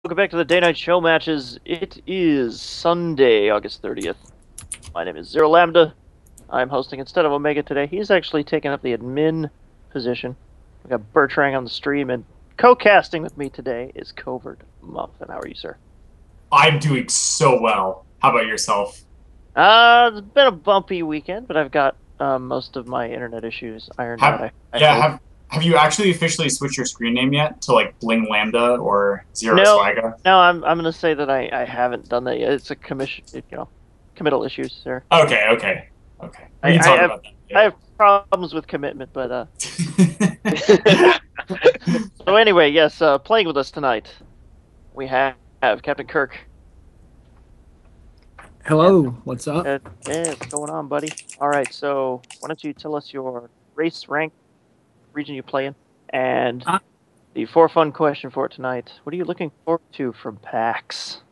Welcome back to the Day Night Show matches. It is Sunday, August 30th. My name is Zero Lambda. I'm hosting instead of Omega today. He's actually taken up the admin position. We got Bertrand on the stream, and co-casting with me today is Covert Muffin. How are you, sir? I'm doing so well. How about yourself? It's been a bumpy weekend, but I've got most of my internet issues ironed out. Have you actually officially switched your screen name yet to like Bling Lambda or Zero Swagga? No, I'm gonna say that I haven't done that yet. It's a committal issues there. Okay. We can talk about that. Yeah. I have problems with commitment, but so anyway, yes, playing with us tonight, we have CptKirk. Hello, what's up? Hey, what's going on, buddy? All right, so why don't you tell us your race, rank, region you play in, and the for fun question for tonight. What are you looking forward to from PAX?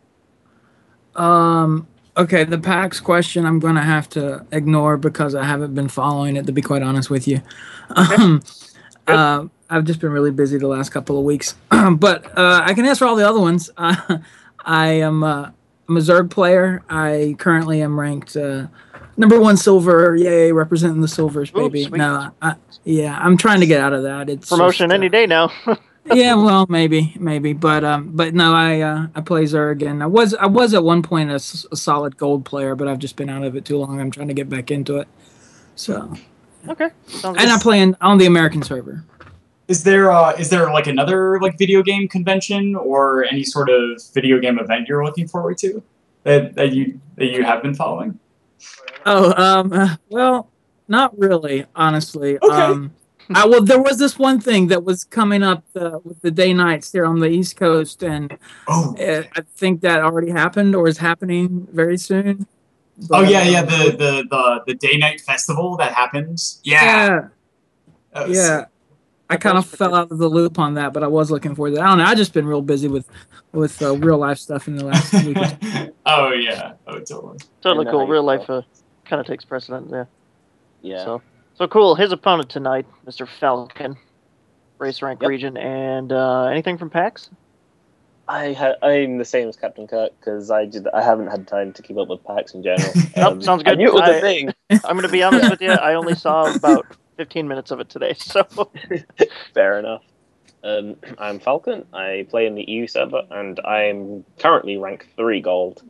Okay, the PAX question I'm going to have to ignore because I haven't been following it, to be quite honest with you. I've just been really busy the last couple of weeks. But I can answer all the other ones. I am I'm a Zerg player. I currently am ranked #1 silver. Yay, representing the silvers, baby. Sweet. No, I'm trying to get out of that. It's promotion just, any day now. yeah, well, maybe, but no, I play Zerg, and I was at one point a solid gold player, but I've just been out of it too long. I'm trying to get back into it. So, okay, and I'm playing on the American server. Is there like another like video game convention or any sort of video game event you're looking forward to that you have been following? Oh, well, not really, honestly. Okay. Well, there was this one thing that was coming up with the day nights here on the East Coast, and I think that already happened or is happening very soon. But, the day night festival that happened. Yeah. I kind of fell out of the loop on that, but I was looking forward to that. I don't know. I've just been real busy with real life stuff in the last week. Oh yeah. Oh totally Cool. Real life kind of takes precedent there. Yeah. So cool. His opponent tonight, Mr. Falcon, race rank region, and anything from PAX? I'm the same as CptKirk because I haven't had time to keep up with PAX in general. Sounds good. I knew it was a thing. I'm going to be honest with you. I only saw about 15 minutes of it today. So fair enough. I'm Falcon. I play in the EU server, and I'm currently rank 3 gold.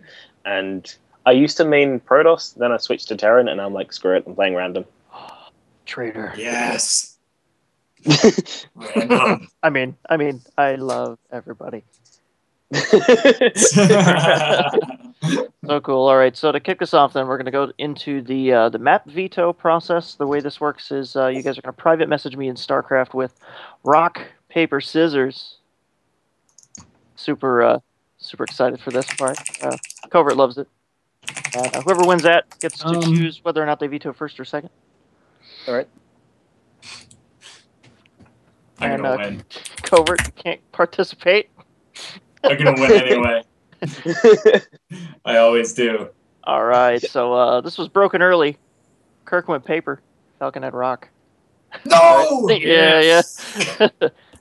And I used to main Protoss, then I switched to Terran, and I'm like, screw it, I'm playing random. Traitor. Yes. Random. I mean, I love everybody. So cool. All right. So to kick this off, then we're going to go into the map veto process. The way this works is you guys are going to private message me in StarCraft with rock, paper, scissors. Super excited for this part. Covert loves it. And whoever wins that gets to choose whether or not they veto first or second. All right. I'm gonna win. Covert, you can't participate. I'm gonna win anyway. I always do. All right. So this was broken early. Kirk went paper. Falcon had rock. No. Yeah.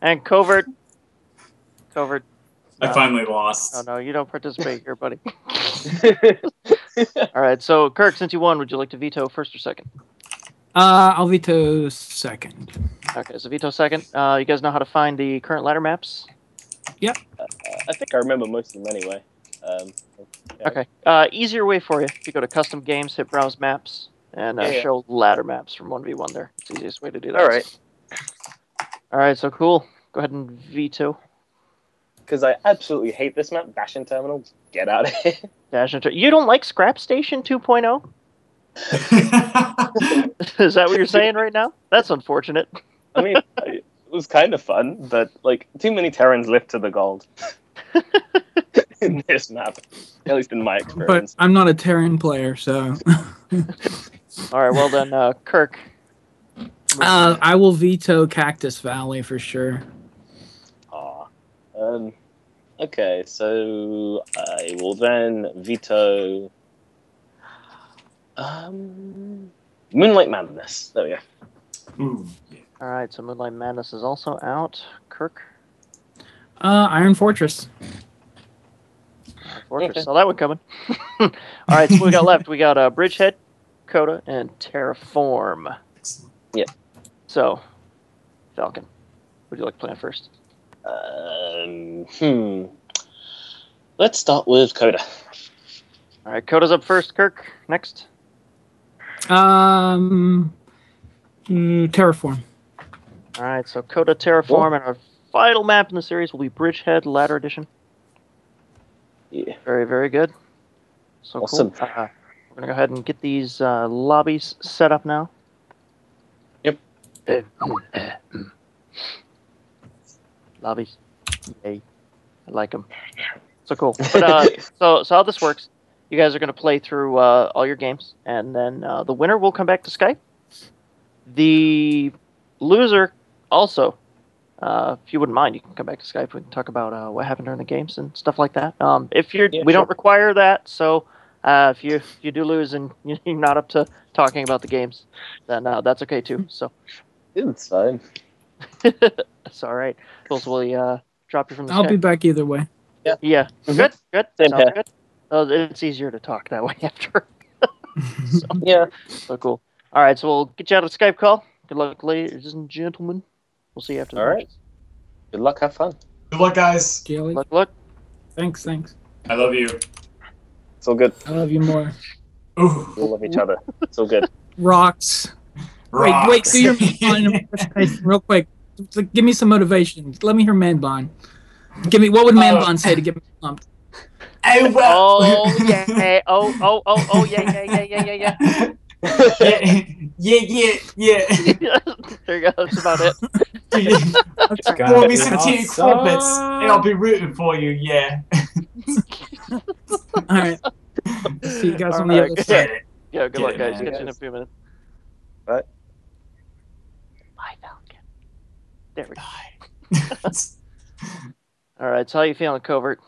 And Covert. I finally lost. Oh no, you don't participate here, buddy. All right. So Kirk, since you won, would you like to veto first or second? I'll veto second. Okay, so veto second. You guys know how to find the current ladder maps? Yep. I think I remember most of them anyway. Okay. Easier way for you. If you go to custom games, hit browse maps, and show ladder maps from 1v1 there. It's the easiest way to do that. All right. All right, so cool. Go ahead and veto. Because I absolutely hate this map. Dash in terminals. Get out of here. You don't like Scrap Station 2.0? Is that what you're saying right now? That's unfortunate. I mean, it was kind of fun, but like too many Terrans lift to the gold in this map, at least in my experience. But I'm not a Terran player, so. All right, well then, Kirk. I will veto Cactus Valley for sure. Okay, so I will then veto. Moonlight Madness. There we go. Ooh, yeah. All right, so Moonlight Madness is also out. Kirk? Iron Fortress. Fortress. Saw that one coming. All right, so what we got left? We got Bridgehead, Coda, and Terraform. Yep. So, Falcon, would you like to plan first? Let's start with Coda. All right, Coda's up first. Kirk, next. Terraform. All right, so Coda, Terraform, and our final map in the series will be Bridgehead Ladder Edition. Yeah. Very, very good. So Awesome. Cool. We're going to go ahead and get these lobbies set up now. Yep. Lobbies. Yay. I like them. So cool. But so how this works, you guys are going to play through all your games, and then the winner will come back to Skype. The loser also, if you wouldn't mind, you can come back to Skype. We can talk about what happened during the games and stuff like that. We don't require that, so if you do lose and you're not up to talking about the games, then that's okay too. So It's fine. it's all right. Cool. So we'll drop you from the I'll Skype. be back either way. Yeah. Mhm. Good. Same Sounds here. good. It's easier to talk that way after. So, Yeah. so cool. All right, so we'll get you out of the Skype call. Good luck, ladies and gentlemen. We'll see you after the All right. matches. Good luck. Have fun. Good luck, guys. Jelly. Look. Thanks. I love you. It's all good. I love you more. Ooh. We love each other. It's all good. Rocks. Rocks. Wait, do your man bond real quick. Give me some motivation. Let me hear man bond. What would man bond say to get me pumped? Hey, well. Oh yeah. Oh yeah. Yeah. There you go. That's about it. Pour me some tea crumpets, and I'll be rooting for you. Yeah. All right. See you guys on the All right, other good. side. Yeah. Good luck, Get it, guys. man. Catch you in a few minutes. Bye. Bye, Falcon. There we go. All right. So how you feeling, Covert?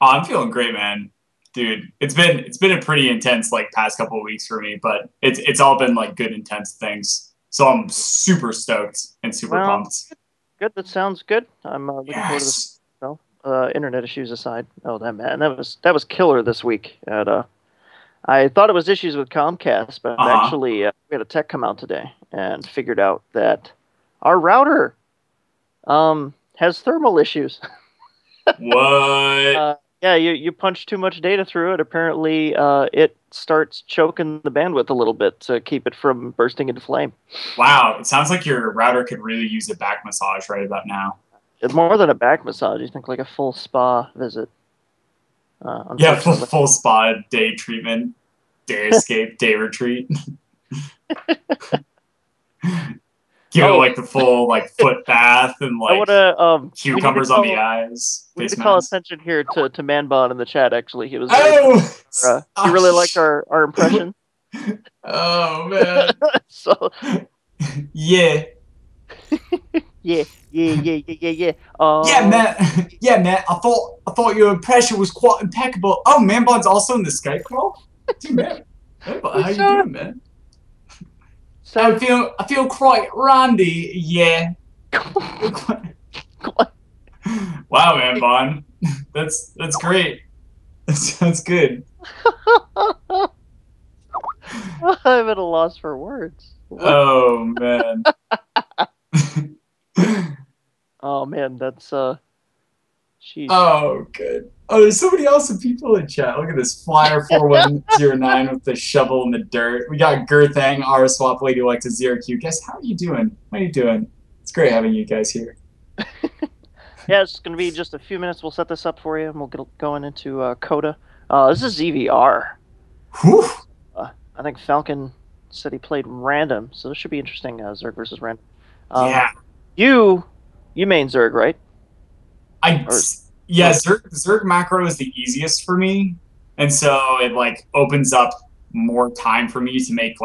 Oh, I'm feeling great, man. Dude, it's been a pretty intense past couple of weeks for me, but it's all been good intense things. So I'm super stoked and super pumped. Good. That sounds good. I'm looking forward to this. Internet issues aside. Oh, that was killer this week. I thought it was issues with Comcast, but actually we had a tech come out today and figured out that our router has thermal issues. What? Yeah, you punch too much data through it. Apparently, it starts choking the bandwidth a little bit to keep it from bursting into flame. Wow, it sounds like your router could really use a back massage right about now. It's more than a back massage. You think like a full spa visit. Yeah, full spa, day treatment, day escape, day retreat. Give it the full foot bath and cucumbers on the eyes. We need to call attention here to Manbon in the chat. Actually, he was. He really liked our impression. Oh man! So. Yeah. Yeah. Yeah, man. I thought your impression was quite impeccable. Oh, Manbon's also in the Skype call. Dude, man. Manbon, how you doing, man? So I feel quite randy. Yeah. Wow, Manbon. That's great. That sounds good. I'm at a loss for words. Oh man. Oh man, that's jeez. Oh good. Oh, there's so many awesome people in chat. Look at this flyer 4109 with the shovel in the dirt. We got Girthang, R-Swap, Lady Like to Zero Q. Guys, how are you doing? How are you doing? It's great having you guys here. Yeah, it's gonna be just a few minutes. We'll set this up for you, and we'll get going into Coda. This is ZVR. Whew. I think Falcon said he played random, so this should be interesting. Zerg versus random. Yeah. You main Zerg, right? Yeah, Zerg macro is the easiest for me, and so it opens up more time for me to make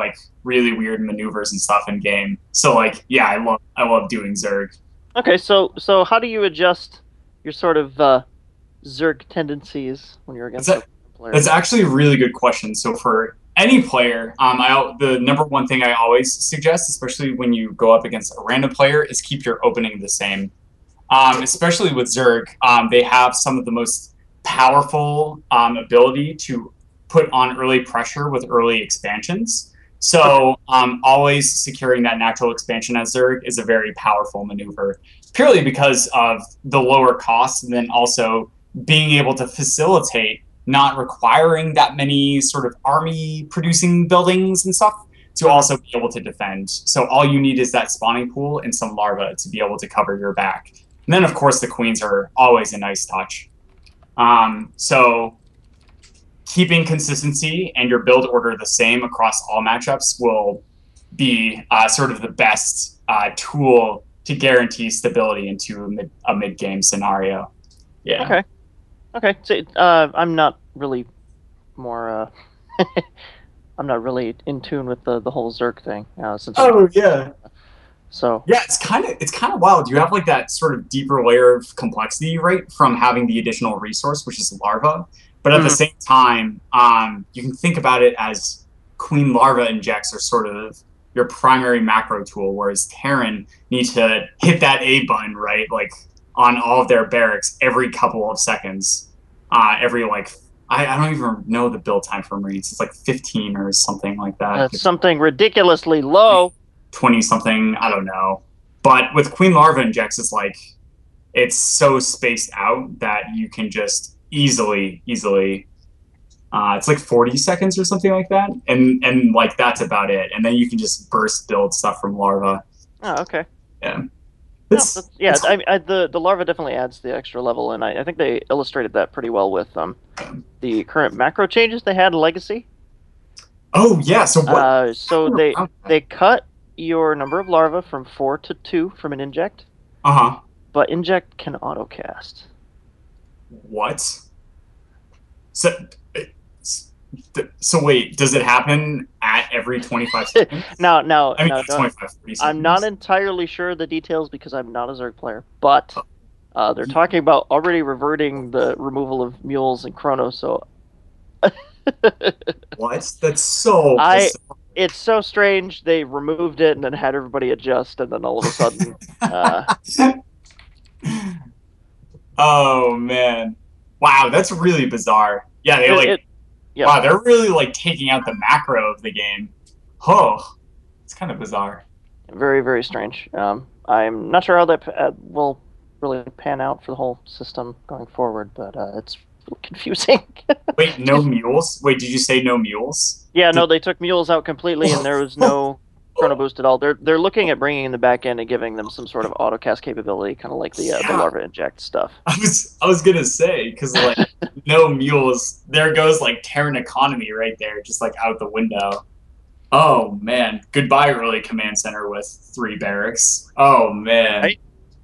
really weird maneuvers and stuff in game. So yeah, I love doing Zerg. Okay, so how do you adjust your sort of Zerg tendencies when you're against a player? That's actually a really good question. So for any player, the number one thing I always suggest, especially when you go up against a random player, is keep your opening the same. Especially with Zerg, they have some of the most powerful ability to put on early pressure with early expansions. So always securing that natural expansion as Zerg is a very powerful maneuver, purely because of the lower costs, and then also being able to facilitate not requiring that many sort of army producing buildings and stuff to also be able to defend. So all you need is that spawning pool and some larvae to be able to cover your back. And then, of course, the queens are always a nice touch. So keeping consistency and your build order the same across all matchups will be sort of the best tool to guarantee stability into a mid-game scenario. Yeah. Okay. Okay. So I'm not really more. I'm not really in tune with the whole Zerg thing. Since yeah. So yeah, it's kind of wild. You have like that sort of deeper layer of complexity, right, from having the additional resource, which is larva. But at the same time, you can think about it as queen larva injects are sort of your primary macro tool, whereas Terran need to hit that A button, right, like on all of their barracks every couple of seconds. Every like I don't even know the build time for Marines. It's like 15 or something like that. That's something ridiculously low. 20 something, I don't know. But with queen larva injects, it's like it's so spaced out that you can just easily it's like 40 seconds or something like that, and like that's about it, and then you can just burst build stuff from larva. Oh, okay. Yeah. The larva definitely adds the extra level, and I think they illustrated that pretty well with the current macro changes they had in Legacy. Oh yeah, so what? So they cut your number of larvae from 4 to 2 from an inject. But inject can autocast. What? So wait, does it happen at every 25 seconds? No, I mean, no, 25, 30 seconds. I'm not entirely sure of the details because I'm not a Zerg player, but they're talking about already reverting the removal of mules and chronos, so... What? That's so... It's so strange. They removed it and then had everybody adjust, and then all of a sudden... Oh, man. Wow, that's really bizarre. Yeah, wow, they're really, like, taking out the macro of the game. Oh, it's kind of bizarre. Very, very strange. I'm not sure how that will really pan out for the whole system going forward, but it's confusing. Wait, no mules? Wait, did you say no mules? Yeah, no, they took mules out completely, and there was no chrono boost at all. They're looking at bringing in the back end and giving them some sort of autocast capability, kind of like the larva inject stuff. I was gonna say, because like no mules, there goes like Terran economy right there, just like out the window. Oh man, goodbye early command center with 3 barracks. Oh man, right?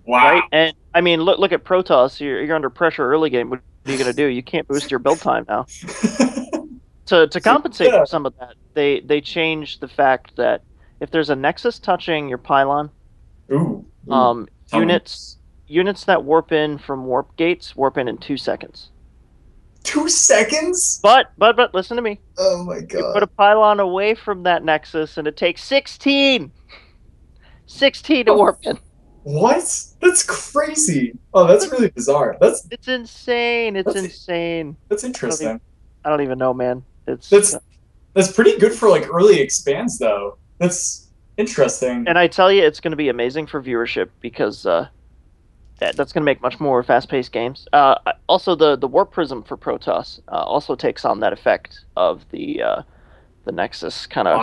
Wow. Right? And I mean, look at Protoss. You're under pressure early game. What are you gonna do? You can't boost your build time now. To compensate for some of that, they changed the fact that if there's a nexus touching your pylon, units that warp in from warp gates warp in 2 seconds. 2 seconds? But listen to me. Oh my god. You put a pylon away from that nexus, and it takes 16 to warp in. What? That's crazy. Oh, that's really bizarre. It's insane. It's insane. That's interesting. I don't even know, man. That's pretty good for like early expands, though. That's interesting. And I tell you, it's going to be amazing for viewership because that's going to make much more fast-paced games. Also, the Warp Prism for Protoss also takes on that effect of the Nexus kind of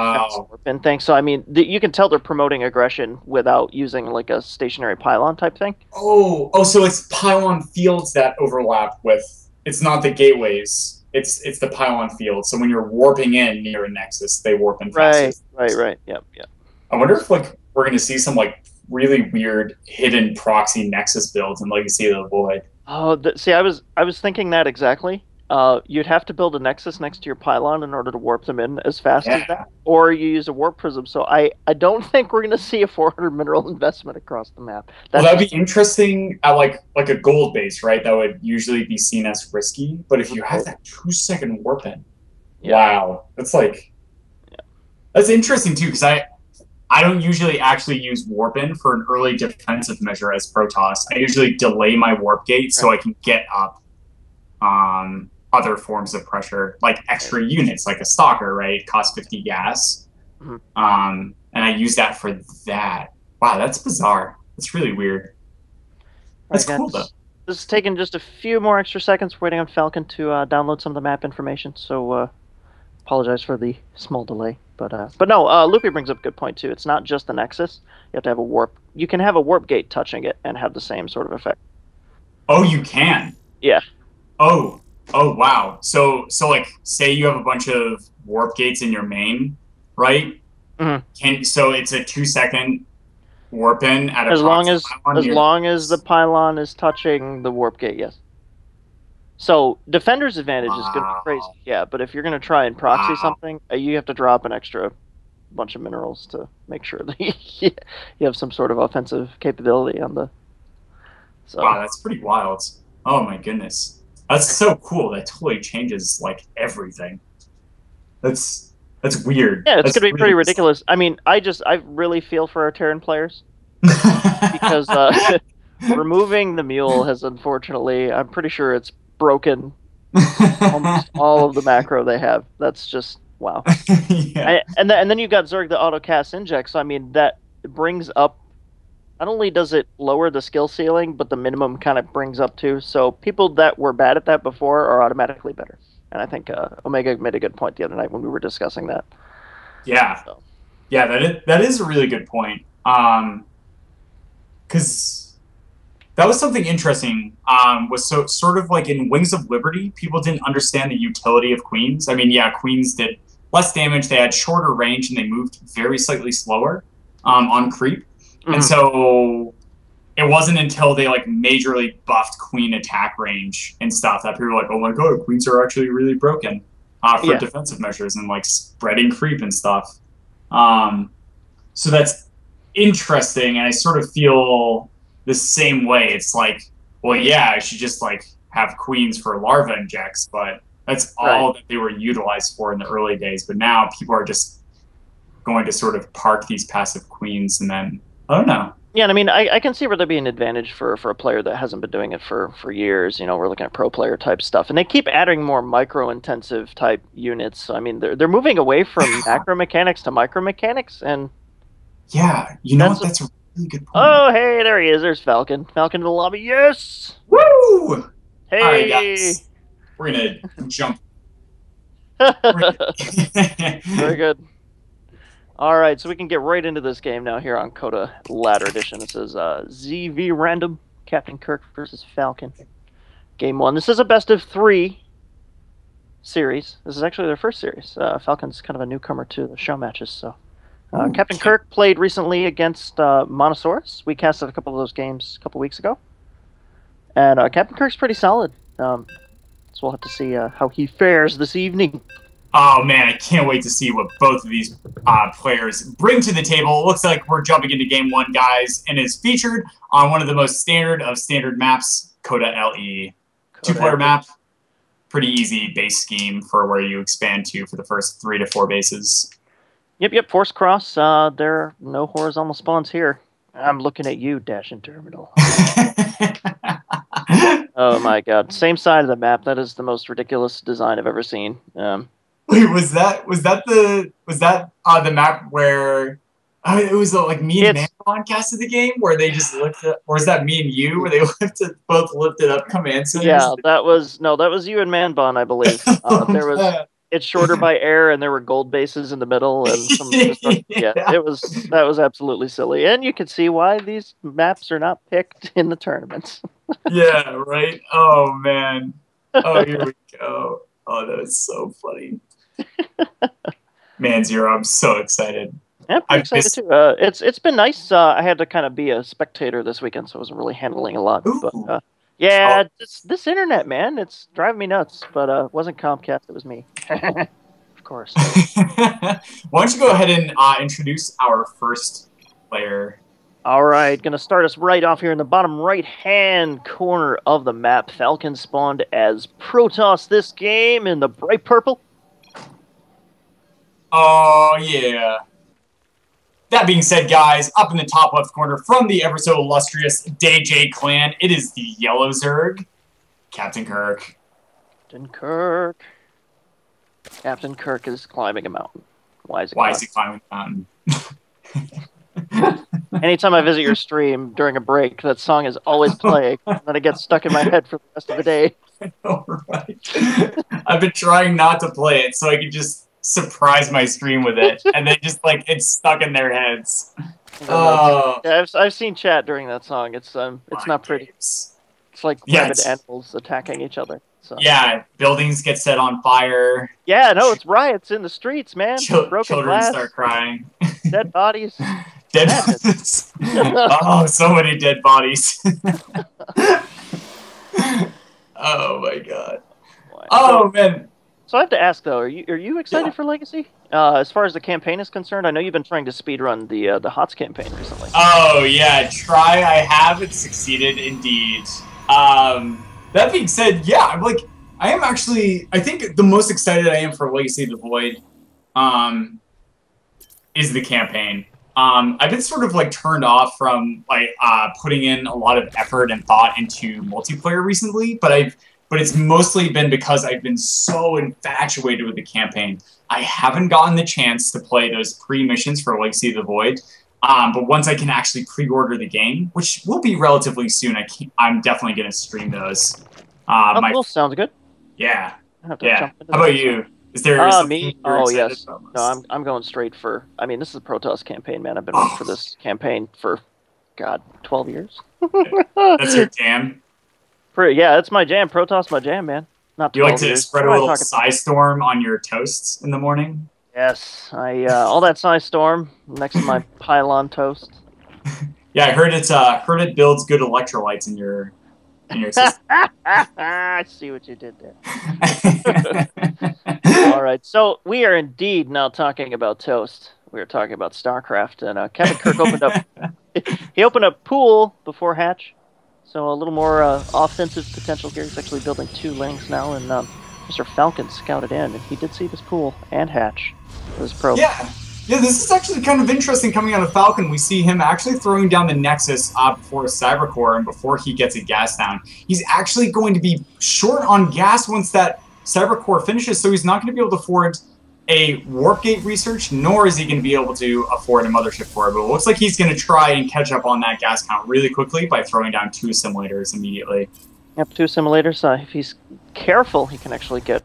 warp-in thing. So, I mean, you can tell they're promoting aggression without using like a stationary pylon type thing. Oh, so it's pylon fields that overlap with... It's not the gateways. It's the pylon field. So when you're warping in near a nexus, they warp in faster. Right. Yep. I wonder if like we're going to see some like really weird hidden proxy nexus builds in Legacy of the Void. Oh, see, I was thinking that exactly. You'd have to build a nexus next to your pylon in order to warp them in as fast as that, or you use a warp prism. So I don't think we're going to see a 400 mineral investment across the map. That'd be interesting at like a gold base, right? That would usually be seen as risky. But if you have that 2-second warp in, wow, that's like that's interesting too. Because I don't usually actually use warp in for an early defensive measure as Protoss. I usually delay my warp gate so I can get up. other forms of pressure, like extra units, like a stalker, right? Cost 50 gas. And I use that for that. Wow, that's bizarre. That's really weird. That's cool, though. This is taking just a few more extra seconds waiting on Falcon to download some of the map information, so apologize for the small delay. But no, Loopy brings up a good point, too. It's not just the Nexus. You have to have a warp. You can have a warp gate touching it and have the same sort of effect. Oh, you can? Yeah. Oh, wow. So like, say you have a bunch of warp gates in your main, right? So it's a 2-second warp in at a as long as the pylon is touching the warp gate, yes. So defender's advantage is going to be crazy, yeah. But if you're going to try and proxy something, you have to drop an extra bunch of minerals to make sure that you have some sort of offensive capability on the. So. Wow, that's pretty wild. Oh my goodness, that's so cool. That totally changes like everything. That's weird. Yeah, it's going to be pretty ridiculous. I mean, I really feel for our Terran players because removing the mule has unfortunately, I'm pretty sure it's broken almost all of the macro they have. That's just wow. Yeah. And then you've got Zerg the auto cast inject. So I mean that brings up. Not only does it lower the skill ceiling, but the minimum kind of brings up too. So people that were bad at that before are automatically better. And I think Omega made a good point the other night when we were discussing that. Yeah, so. Yeah, that is a really good point. Because that was something interesting. Was so sort of like in Wings of Liberty, people didn't understand the utility of queens. I mean, yeah, queens did less damage. They had shorter range, and they moved very slightly slower on creep. And so it wasn't until they like majorly buffed queen attack range and stuff that people were like, oh my god, queens are actually really broken for defensive measures and like spreading creep and stuff. So that's interesting, and I sort of feel the same way. It's like, well, yeah, I should just like have queens for larva injects, but that's all that they were utilized for in the early days. But now people are just going to sort of park these passive queens, and then I don't know. Yeah, and I mean, I can see where there'd be an advantage for a player that hasn't been doing it for years. You know, we're looking at pro player type stuff, and they keep adding more micro-intensive type units. So, I mean, they're moving away from macro mechanics to micro mechanics, and yeah, you know what? That's a really good point. Oh, hey, there he is. There's Falcon. Falcon in the lobby. Yes. Woo! Hey. All right, guys. We're gonna jump. Very good. All right, so we can get right into this game now here on Coda Ladder Edition. This is ZV Random, CptKirk versus Falcon. Game 1. This is a best-of-3 series. This is actually their first series. Falcon's kind of a newcomer to the show matches. So, CptKirk played recently against Monosaurus. We casted a couple of those games a couple weeks ago. And CptKirk's pretty solid. So we'll have to see how he fares this evening. Oh, man, I can't wait to see what both of these players bring to the table. It looks like we're jumping into Game 1, guys, and is featured on one of the most standard of standard maps, Coda LE. Two-player map, pretty easy base scheme for where you expand to for the first 3 to 4 bases. Yep, Force Cross. There are no horizontal spawns here. I'm looking at you, Dash and Terminal. Oh, my God. Same side of the map. That is the most ridiculous design I've ever seen. Wait, was that the map where it was like me and Manbon casted the game where they just lifted, or is that me and you where they both lifted up command centers? Yeah, that was you and Manbon, I believe. It's shorter by air, and there were gold bases in the middle, and that was absolutely silly, and you can see why these maps are not picked in the tournaments. Yeah, right. Oh man. Oh, here we go. Oh, that is so funny. Man, Zero, I'm so excited. Yeah, I'm excited too. It's been nice. I had to kind of be a spectator this weekend, so I wasn't really handling a lot. Ooh. But this internet, man, it's driving me nuts. But it wasn't Comcast; it was me. Of course. Why don't you go ahead and introduce our first player? All right, gonna start us right off here in the bottom right-hand corner of the map. Falcon spawned as Protoss this game in the bright purple. Oh, yeah. That being said, guys, up in the top left corner from the ever so illustrious DJ clan, it is the Yellow Zerg, CptKirk. CptKirk. Captain Kirk is climbing a mountain. Why is he climbing a mountain? Anytime I visit your stream during a break, that song is always playing, and then it gets stuck in my head for the rest of the day. I know, right? I've been trying not to play it so I can just surprise my stream with it, and then just like it's stuck in their heads. Oh, yeah, I've seen chat during that song. It's not pretty. Games. It's like rabid animals attacking each other. So. Yeah, buildings get set on fire. Yeah, no, it's riots in the streets, man. Broken Children glass, start crying. Dead bodies. Dead bodies. Oh, so many dead bodies. Oh my god. Oh man. So I have to ask though, are you excited for Legacy? As far as the campaign is concerned, I know you've been trying to speedrun the HOTS campaign recently. Oh yeah, I haven't succeeded indeed. That being said, yeah, I am actually, I think the most excited I am for Legacy of the Void, is the campaign. I've been sort of turned off from putting in a lot of effort and thought into multiplayer recently, but it's mostly been because I've been so infatuated with the campaign. I haven't gotten the chance to play those pre-missions for Legacy of the Void, but once I can actually pre-order the game, which will be relatively soon, I'm definitely going to stream those. Cool. Sounds good. Yeah. Yeah. How about you? Is there something me? Oh, yes. No, I'm going straight for... I mean, this is a Protoss campaign, man. I've been waiting for this campaign for, God, 12 years. That's your jam? Yeah, that's my jam. Protoss my jam, man. Not 12 You like to years. spread a little Psystorm on your toasts in the morning? Yes. All that Psystorm next to my pylon toast. Yeah, I heard it builds good electrolytes in your system. I see what you did there. All right, so we are indeed now talking about toast. We are talking about StarCraft, and CptKirk opened up. He opened up pool before hatch, so a little more offensive potential here. He's actually building 2 lanes now, and Mr. Falcon scouted in, and he did see this pool and hatch with his probe. Yeah, this is actually kind of interesting coming out of Falcon. We see him actually throwing down the Nexus before Cybercore and before he gets a gas down. He's actually going to be short on gas once that Cybercore finishes, so he's not going to be able to afford a Warp Gate research, nor is he going to be able to afford a Mothership core. But it looks like he's going to try and catch up on that gas count really quickly by throwing down 2 simulators immediately. Yep, 2 simulators. If he's careful, he can actually get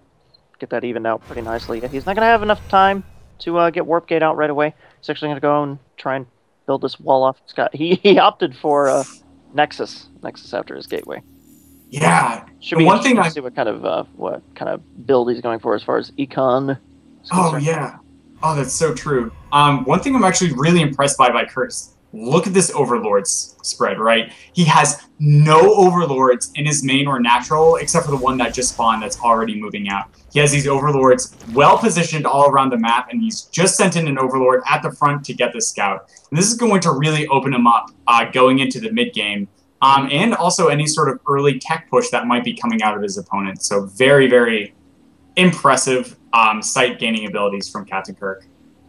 that evened out pretty nicely. He's not going to have enough time to get Warp Gate out right away. He's actually going to go and try and build this wall off. He opted for Nexus after his gateway. Yeah. Should be interesting to see what kind of build he's going for as far as econ. Oh yeah. Oh, that's so true. One thing I'm actually really impressed by Kirk's. Look at this Overlords spread, right? He has no Overlords in his main or natural, except for the one that just spawned that's already moving out. He has these Overlords well positioned all around the map, and he's just sent in an Overlord at the front to get the scout. And this is going to really open him up going into the mid-game, and also any sort of early tech push that might be coming out of his opponent. So very, very impressive site gaining abilities from CptKirk.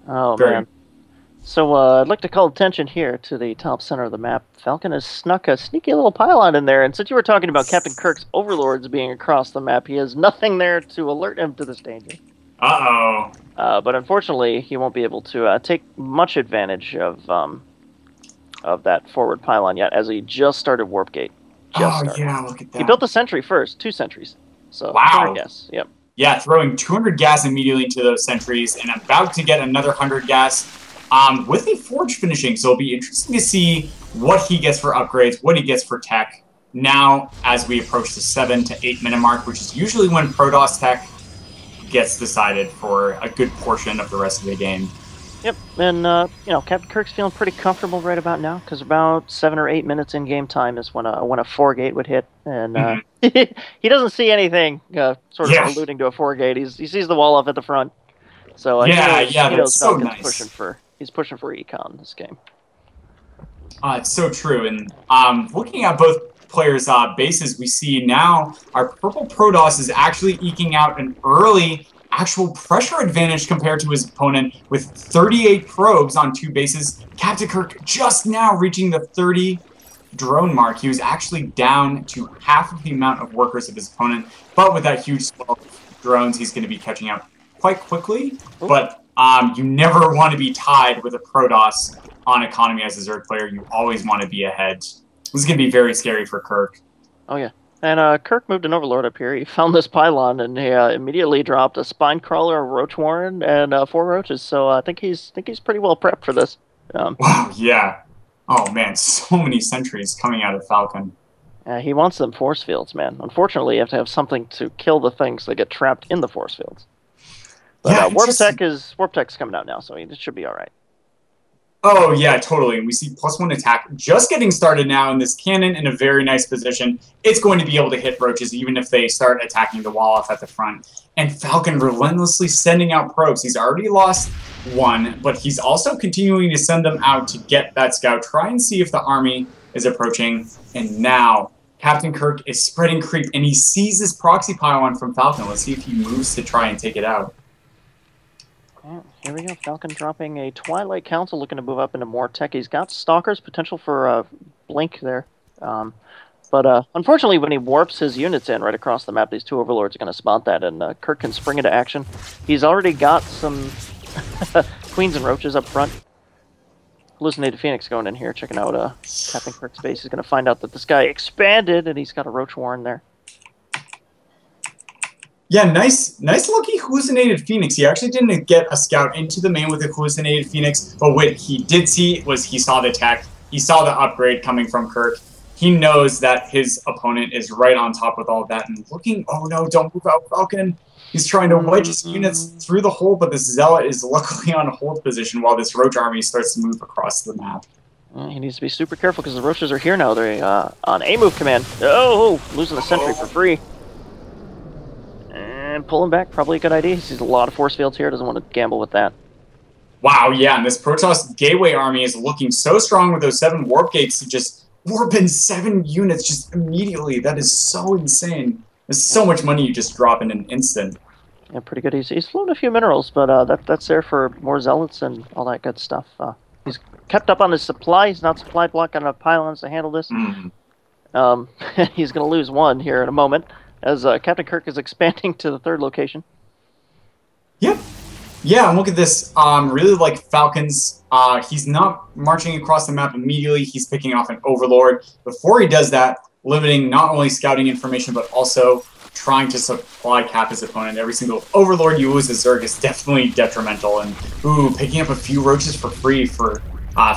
Oh, man. So I'd like to call attention here to the top center of the map. Falcon has snuck a sneaky little pylon in there, and since you were talking about CptKirk's Overlords being across the map, he has nothing there to alert him to this danger. Uh-oh. But unfortunately, he won't be able to take much advantage of that forward pylon yet, as he just started Warp Gate. Yeah, look at that. He built a sentry first, 2 sentries. So, wow. Gas. Yep. Yeah, throwing 200 gas immediately into those sentries, and about to get another 100 gas. With a Forge finishing, so it'll be interesting to see what he gets for upgrades, what he gets for tech, now as we approach the 7 to 8 minute mark, which is usually when Protoss tech gets decided for a good portion of the rest of the game. Yep, and CptKirk's feeling pretty comfortable right about now, because about 7 or 8 minutes in game time is when a 4-gate would hit, and he doesn't see anything sort of alluding to a 4-gate. He sees the wall off at the front, so he knows so Falcon's nice. He's pushing for econ in this game. It's so true, and looking at both players' bases, we see now our purple Protoss is actually eking out an early actual pressure advantage compared to his opponent with 38 probes on 2 bases. CptKirk just now reaching the 30 drone mark, he was actually down to half of the amount of workers of his opponent. But with that huge swell of drones, he's going to be catching up quite quickly. Ooh. But you never want to be tied with a Protoss on economy as a Zerg player. You always want to be ahead. This is going to be very scary for Kirk. Oh, yeah. And Kirk moved an Overlord up here. He found this pylon, and he immediately dropped a Spine Crawler, a Roach Warren, and 4 Roaches. So I think he's pretty well prepped for this. Wow, yeah. Oh, man, so many sentries coming out of Falcon. He wants them force fields, man. Unfortunately, you have to have something to kill the things that get trapped in the force fields. But Yeah, Warp Tech's coming out now, so it should be all right. Oh, yeah, totally. And we see +1 attack just getting started now, and this cannon in a very nice position. It's going to be able to hit roaches even if they start attacking the wall off at the front. And Falcon relentlessly sending out probes. He's already lost 1, but he's also continuing to send them out to get that scout, try and see if the army is approaching. And now CptKirk is spreading creep, and he sees this proxy pylon from Falcon. Let's see if he moves to try and take it out. Yeah, here we go. Falcon dropping a Twilight Council, looking to move up into more tech. He's got Stalkers, potential for Blink there. But unfortunately, when he warps his units in right across the map, these 2 Overlords are going to spot that, and Kirk can spring into action. He's already got some Queens and Roaches up front. Hallucinated Phoenix going in here, checking out CptKirk's base. He's going to find out that this guy expanded, and he's got a Roach Warren there. Yeah, nice looking Hallucinated Phoenix. He actually didn't get a scout into the main with a Hallucinated Phoenix, but what he did see was he saw the tech, he saw the upgrade coming from Kirk. He knows that his opponent is right on top with all of that and looking, oh no, don't move out, Falcon. He's trying to wedge his units through the hole, but this Zealot is luckily on hold position while this Roach army starts to move across the map. He needs to be super careful because the Roaches are here now. They're on A-move command. Oh, losing the sentry for free. And pulling back, probably a good idea. He sees a lot of force fields here, doesn't want to gamble with that. Wow, yeah, and this Protoss Gateway army is looking so strong with those 7 warp gates to just warp in 7 units just immediately. That is so insane. There's so much money you just drop in an instant. Yeah, pretty good. He's flown a few minerals, but that's there for more Zealots and all that good stuff. He's kept up on his supply. He's not supply blocking enough pylons to handle this. He's going to lose 1 here in a moment, as CptKirk is expanding to the 3rd location. Yep. Yeah, and look at this. Really like Falcon's. He's not marching across the map immediately. He's picking off an Overlord. Before he does that, limiting not only scouting information, but also trying to supply cap his opponent. Every single Overlord you lose as Zerg is definitely detrimental. And, ooh, picking up a few roaches for free for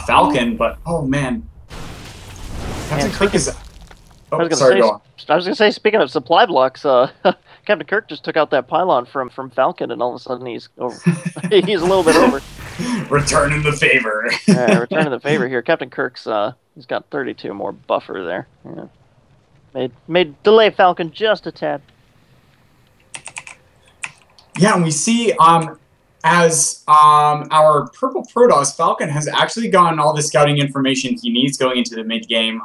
Falcon. But, oh, man. CptKirk is... Oh, sorry, go on. I was going to say, speaking of supply blocks, CptKirk just took out that pylon from Falcon, and all of a sudden he's over. He's a little bit over. Returning the favor. Yeah, returning the favor here. CptKirk's he's got 32 more buffer there. Yeah. Made delay Falcon just a tad. Yeah, and we see as our purple Protoss, Falcon has actually gotten all the scouting information he needs going into the mid-game.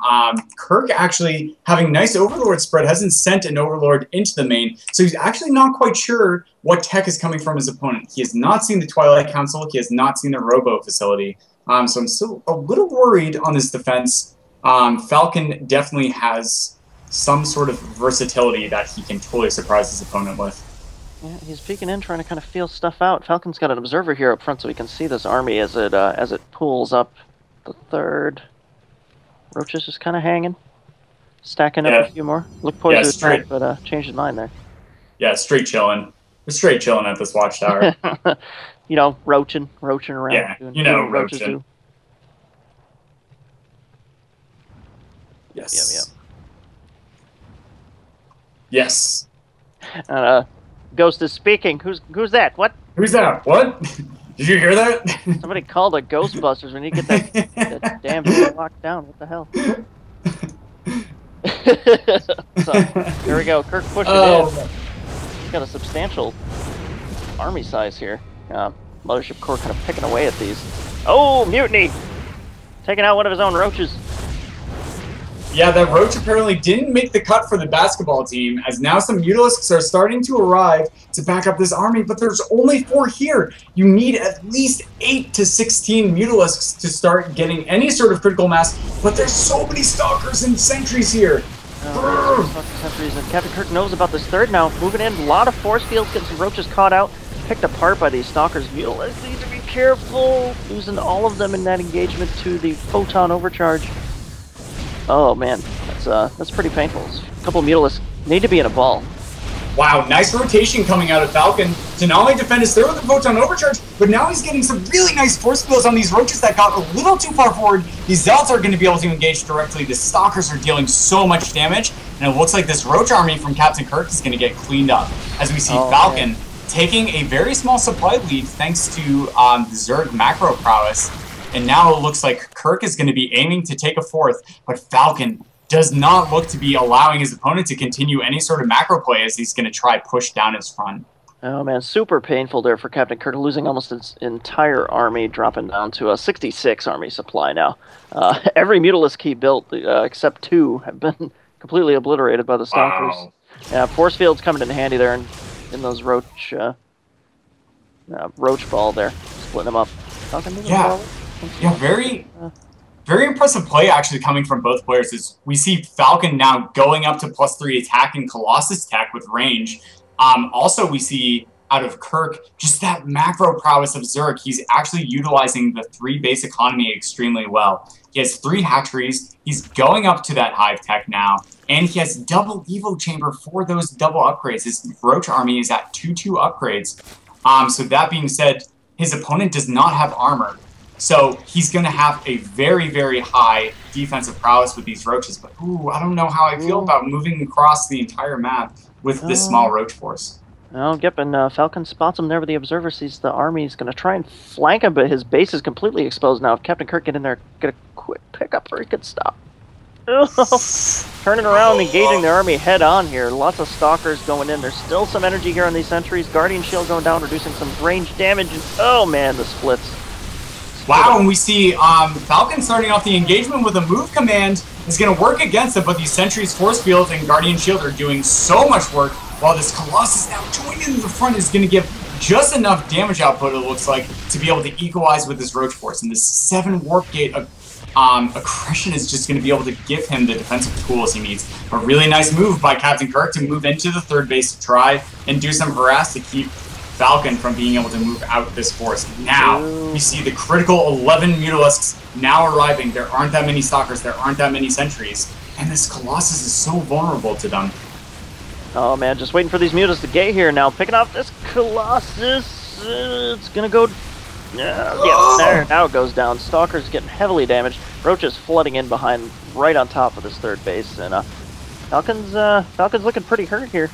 Kirk actually, having nice Overlord spread, hasn't sent an Overlord into the main, so he's actually not quite sure what tech is coming from his opponent. He has not seen the Twilight Council, he has not seen the Robo facility, so I'm still a little worried on this defense. Falcon definitely has some sort of versatility that he can totally surprise his opponent with. Yeah, he's peeking in, trying to kind of feel stuff out. Falcon's got an observer here up front, so he can see this army as it pulls up the 3rd. Roach is just kind of hanging, stacking up a few more. Look poised to attack, but changed his mind there. Yeah, straight chilling. We're straight chilling at this watchtower. You know, roaching around. Yeah, you know, roaching. Yes. Yep. Yes. Ghost is speaking. Who's that? What? Who's that? What? Did you hear that? Somebody called a Ghostbusters when you get that damn thing locked down. What the hell? So, here we go. Kirk pushing in. He's got a substantial army size here. Mothership Core kind of picking away at these. Oh, mutiny! Taking out one of his own roaches. Yeah, that Roach apparently didn't make the cut for the basketball team, as now some Mutalisks are starting to arrive to back up this army, but there's only 4 here. You need at least 8 to 16 Mutalisks to start getting any sort of critical mass, but there's so many Stalkers and Sentries here. Sentries, and CptKirk knows about this third now. Moving in, a lot of force fields, getting some Roaches caught out, picked apart by these Stalkers. Mutalisks need to be careful, losing all of them in that engagement to the Photon Overcharge. Oh man, that's pretty painful. A couple of Mutalisks need to be in a ball. Wow, nice rotation coming out of Falcon to not only defend his third with the Photon Overcharge, but now he's getting some really nice force fields on these Roaches that got a little too far forward. These Zealots are going to be able to engage directly. The Stalkers are dealing so much damage, and it looks like this Roach army from CptKirk is going to get cleaned up. As we see Falcon taking a very small supply lead thanks to the Zerg macro prowess. And now it looks like Kirk is going to be aiming to take a fourth, but Falcon does not look to be allowing his opponent to continue any sort of macro play as he's going to try push down his front. Oh man, super painful there for CptKirk, losing almost his entire army, dropping down to a 66 army supply now. Every Mutalisk he built, except 2, have been completely obliterated by the Stalkers. Wow. Yeah, force fields coming in handy there in those Roach ball there, splitting them up. Yeah, very impressive play actually coming from both players. Is we see Falcon now going up to +3 attack and Colossus attack with range. Also, we see out of Kirk just that macro prowess of Zerg. He's actually utilizing the 3 base economy extremely well. He has 3 hatcheries. He's going up to that hive tech now, and he has double Evo chamber for those double upgrades. His Roach army is at 2/2 upgrades. So that being said, his opponent does not have armor. So he's going to have a very, very high defensive prowess with these Roaches. But, ooh, I don't know how I feel about moving across the entire map with this small Roach force. Well, Falcon spots him there with the Observer, sees the army. He's going to try and flank him, but his base is completely exposed now. If CptKirk get in there, get a quick pickup, or he could stop. Turning around, engaging their army head on here. Lots of Stalkers going in. There's still some energy here on these sentries. Guardian Shield going down, reducing some range damage. And, oh man, the splits. Wow, and we see Falcon starting off the engagement with a move command is going to work against it, but these Sentries, Force Field, and Guardian Shield are doing so much work, while this Colossus now joining in the front is going to give just enough damage output, it looks like, to be able to equalize with this Roach Force. And this 7 Warp Gate aggression is just going to be able to give him the defensive tools he needs. A really nice move by CptKirk to move into the third base to try and do some harass to keep Falcon from being able to move out this force. Now, we see the critical 11 Mutalisks now arriving. There aren't that many Stalkers, there aren't that many Sentries, and this Colossus is so vulnerable to them. Oh man, just waiting for these Mutas to get here now. Picking off this Colossus. It's gonna go... Yeah, there, now it goes down. Stalker's getting heavily damaged. Roach is flooding in behind, right on top of this third base, and Falcon's looking pretty hurt here.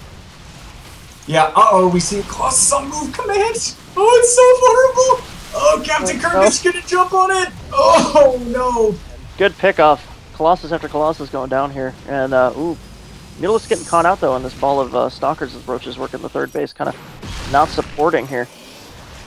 Yeah, we see a Colossus on move command. Oh, it's so vulnerable. Oh, CptKirk is gonna jump on it. Oh no. Good pickoff. Colossus after Colossus going down here, and Mutalisk getting caught out though on this ball of Stalkers as Roach is working the third base, kind of not supporting here.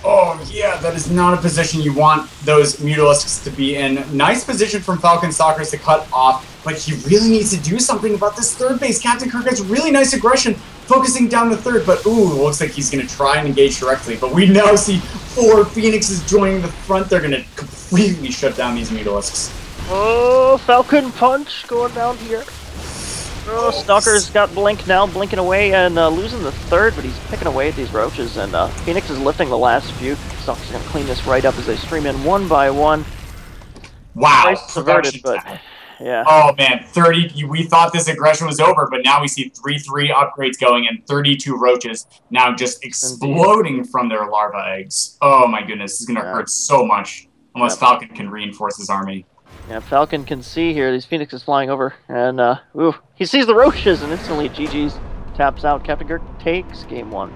Oh yeah, that is not a position you want those Mutalisks to be in. Nice position from Falcon Stalkers to cut off, but he really needs to do something about this third base. CptKirk has really nice aggression, focusing down the third, but looks like he's going to try and engage directly. But we now see 4 Phoenixes joining the front. They're going to completely shut down these Mutalisks. Oh, Falcon punch going down here. Oh, Stalker's got Blink now, blinking away and losing the third, but he's picking away at these Roaches, and Phoenix is lifting the last few. Stalker's going to clean this right up as they stream in one by one. Wow. Averted, but yeah. Oh man, 30. We thought this aggression was over, but now we see 3/3 upgrades going and 32 Roaches now just exploding from their larva eggs. Oh my goodness, this is going to hurt so much unless Falcon can reinforce his army. Yeah, Falcon can see here these Phoenixes flying over, and he sees the Roaches and instantly GG's taps out. CptKirk takes game 1.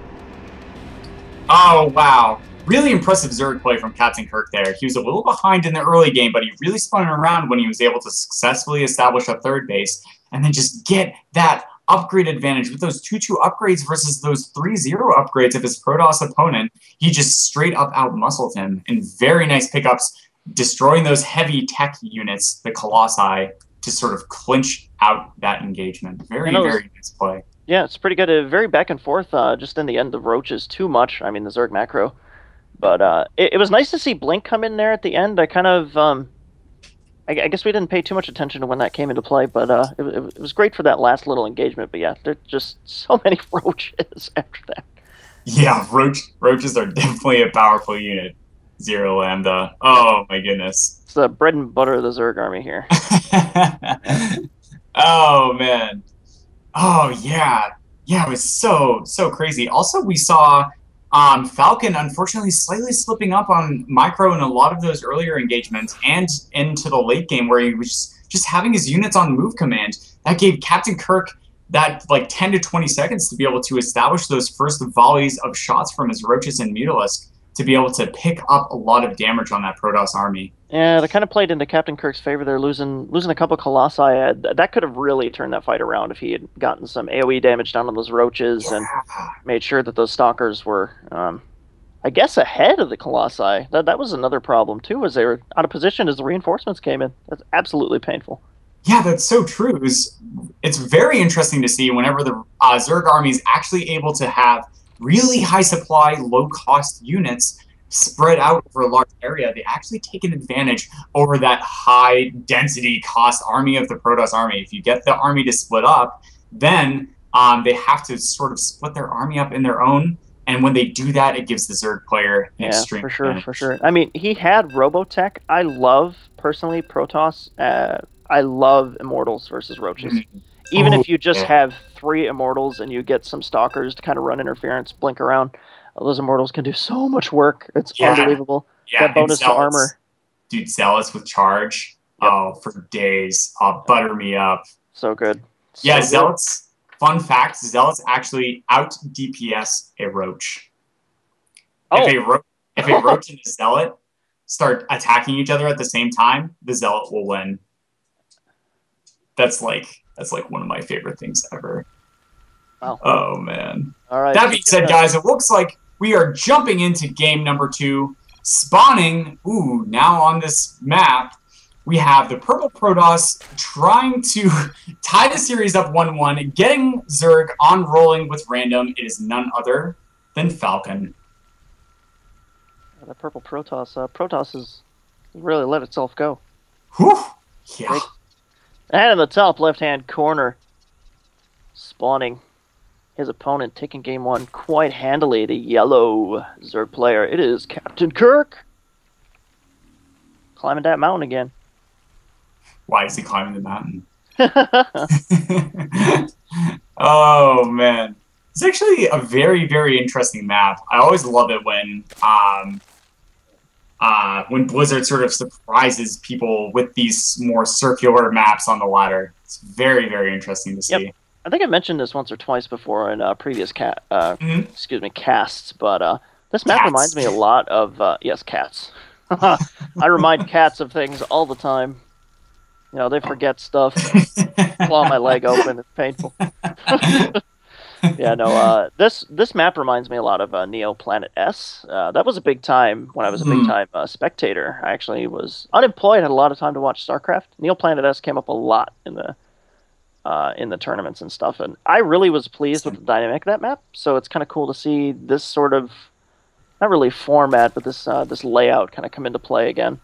Oh wow. Really impressive Zerg play from CptKirk there. He was a little behind in the early game, but he really spun around when he was able to successfully establish a third base and then just get that upgrade advantage with those 2/2 upgrades versus those 3/0 upgrades of his Protoss opponent. He just straight up outmuscled him in very nice pickups, destroying those heavy tech units, the Colossi, to sort of clinch out that engagement. Very nice play. Yeah, it's pretty good. Very back and forth. Just in the end, the roaches too much. I mean, the Zerg macro. But it was nice to see Blink come in there at the end. I kind of, I guess we didn't pay too much attention to when that came into play, but it was great for that last little engagement. But yeah, there's just so many roaches after that. Yeah, roaches are definitely a powerful unit. Zero Lambda. Oh my goodness. It's the bread and butter of the Zerg army here. Oh man. Oh yeah. Yeah, it was so crazy. Also, we saw Falcon unfortunately slightly slipping up on micro in a lot of those earlier engagements and into the late game where he was just having his units on move command. That gave CptKirk that like 10 to 20 seconds to be able to establish those first volleys of shots from his roaches and Mutalisk to be able to pick up a lot of damage on that Protoss army. Yeah, that kind of played into CptKirk's favor there, losing a couple Colossi. That could have really turned that fight around if he had gotten some AoE damage down on those roaches and made sure that those stalkers were, I guess, ahead of the Colossi. That was another problem too, as they were out of position as the reinforcements came in. That's absolutely painful. Yeah, that's so true. It's very interesting to see whenever the Zerg army is actually able to have really high supply, low cost units spread out over a large area. They actually take an advantage over that high density cost army of the Protoss army. If you get the army to split up, then they have to sort of split their army up in their own. And when they do that, it gives the Zerg player an extreme advantage. For sure. I mean, he had Robotech. I love, personally, Protoss. I love Immortals versus Roaches. Even if you just have 3 Immortals and you get some Stalkers to kind of run interference, blink around, those Immortals can do so much work. It's unbelievable. Yeah, that bonus to armor. Dude, Zealots with charge. Yep. Oh, for days. Butter me up. So good. Yeah, Zealots. Fun fact, Zealots actually out DPS a Roach. Oh. If a Roach and a Zealot start attacking each other at the same time, the Zealot will win. That's like one of my favorite things ever. Wow. Oh man. All right. That being said, guys, it looks like we are jumping into game number 2, spawning. Now on this map, we have the Purple Protoss trying to tie the series up 1-1, getting Zerg on rolling with random. It is none other than Falcon. The Purple Protoss. Protoss has really let itself go. Whew. Yeah. And in the top left-hand corner, spawning his opponent, taking game 1 quite handily, the yellow Zerg player. It is CptKirk. Climbing that mountain again. Why is he climbing the mountain? Oh, man. It's actually a very, very interesting map. I always love it when Blizzard sort of surprises people with these more circular maps on the ladder. It's very, very interesting to see. Yep. I think I mentioned this once or twice before in previous casts, but this map reminds me a lot of yes, cats. I remind cats of things all the time. You know, they forget stuff. Claw my leg open. It's painful. Yeah, no. This map reminds me a lot of Neo Planet S. That was a big time when I was a big time spectator. I actually was unemployed, had a lot of time to watch StarCraft. Neo Planet S came up a lot in the tournaments and stuff, and I really was pleased with the dynamic of that map. So it's kind of cool to see this sort of, not really format, but this layout kind of come into play again.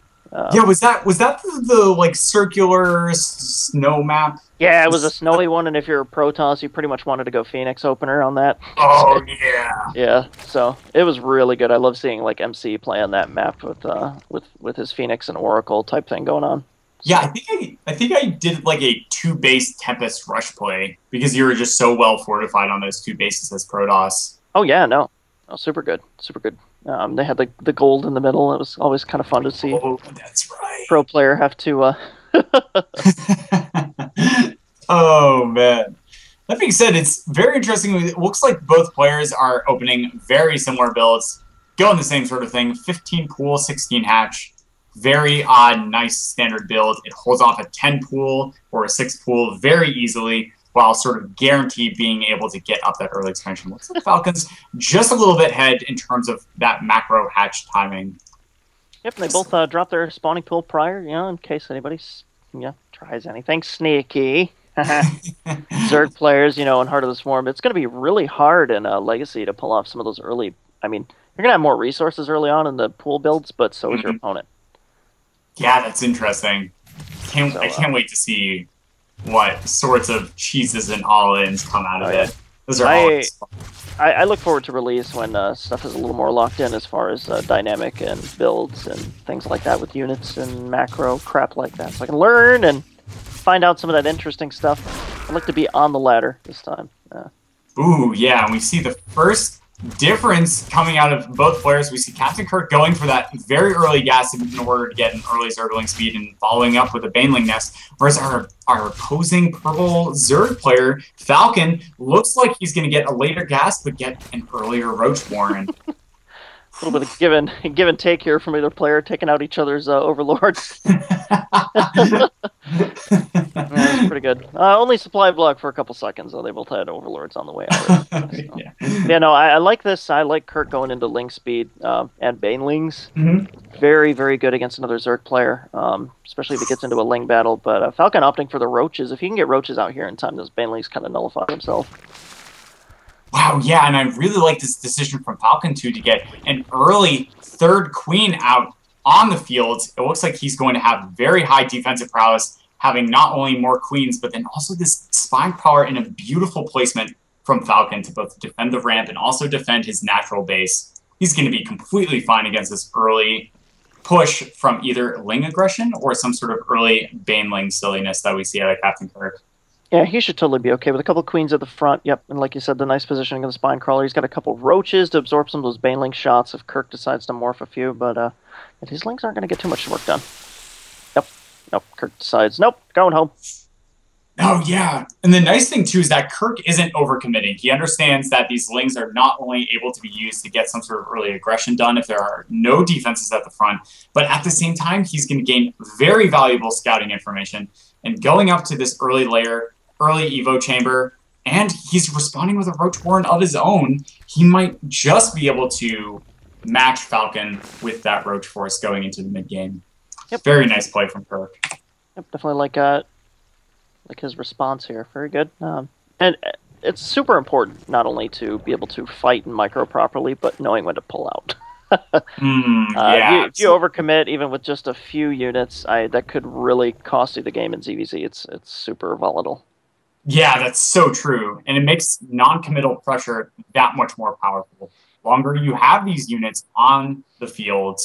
Yeah, was that the like circular snow map? Yeah, it was a snowy one, and if you're a Protoss, you pretty much wanted to go Phoenix opener on that. Oh yeah. Yeah, so it was really good. I love seeing like MC play on that map with his Phoenix and Oracle type thing going on. Yeah, I think I did like a 2-base Tempest rush play because you were just so well fortified on those 2 bases as Protoss. Oh yeah, no, super good, super good. They had the gold in the middle. It was always kind of fun to see. Oh, that's right. Pro player have to. Oh man. That being said, it's very interesting. It looks like both players are opening very similar builds, going the same sort of thing. 15 pool, 16 hatch. Very nice standard build. It holds off a 10 pool or a 6 pool very easily, while sort of guarantee being able to get up that early expansion. Looks like Falcons just a little bit ahead in terms of that macro hatch timing. Yep, they both dropped their spawning pool prior, you know, in case anybody's trying tries anything sneaky. Zerg players, in Heart of the Swarm, it's going to be really hard in Legacy to pull off some of those early... I mean, you're going to have more resources early on in the pool builds, but so is your opponent. Yeah, that's interesting. I can't wait to see what sorts of cheeses and all-ins come out of it. Those are I look forward to release when stuff is a little more locked in as far as dynamic and builds and things like that with units and macro crap like that. So I can learn and find out some of that interesting stuff. I'd like to be on the ladder this time. Ooh, yeah, and we see the first difference coming out of both players. We see CptKirk going for that very early gas in order to get an early Zergling speed and following up with a Baneling nest, whereas our opposing purple Zerg player, Falcon, looks like he's going to get a later gas but get an earlier Roach Warren. A little bit of give and take here from either player, taking out each other's overlords. That's pretty good. Only supply block for a couple seconds, though. They both had overlords on the way out. So. Yeah, no, I like this. I like Kirk going into Ling speed and Banelings. Very, very good against another Zerg player, especially if it gets into a Ling battle. But Falcon opting for the Roaches. If he can get Roaches out here in time, those Banelings kind of nullify himself. Wow, yeah, and I really like this decision from Falcon, too, to get an early third queen out on the field. It looks like he's going to have very high defensive prowess, having not only more queens, but then also this spine power in a beautiful placement from Falcon to both defend the ramp and also defend his natural base. He's going to be completely fine against this early push from either Ling aggression or some sort of early Baneling silliness that we see out of CptKirk. Yeah, he should totally be okay with a couple queens at the front. Yep, and like you said, the nice positioning of the spine crawler. He's got a couple roaches to absorb some of those Baneling shots if Kirk decides to morph a few, but these Lings aren't going to get too much work done. Nope, Kirk decides, nope, going home. Oh, yeah. And the nice thing, too, is that Kirk isn't overcommitting. He understands that these Lings are not only able to be used to get some sort of early aggression done if there are no defenses at the front, but at the same time, he's going to gain very valuable scouting information. And going up to this early layer, early Evo chamber, and he's responding with a Roach Warren of his own, he might just be able to match Falcon with that Roach Force going into the mid-game. Yep. Very nice play from Kirk. Yep, definitely like his response here. Very good. And it's super important not only to be able to fight and micro properly, but knowing when to pull out. If you overcommit, even with just a few units, that could really cost you the game in ZVZ. It's super volatile. Yeah, that's so true. And it makes non-committal pressure that much more powerful. The longer you have these units on the field,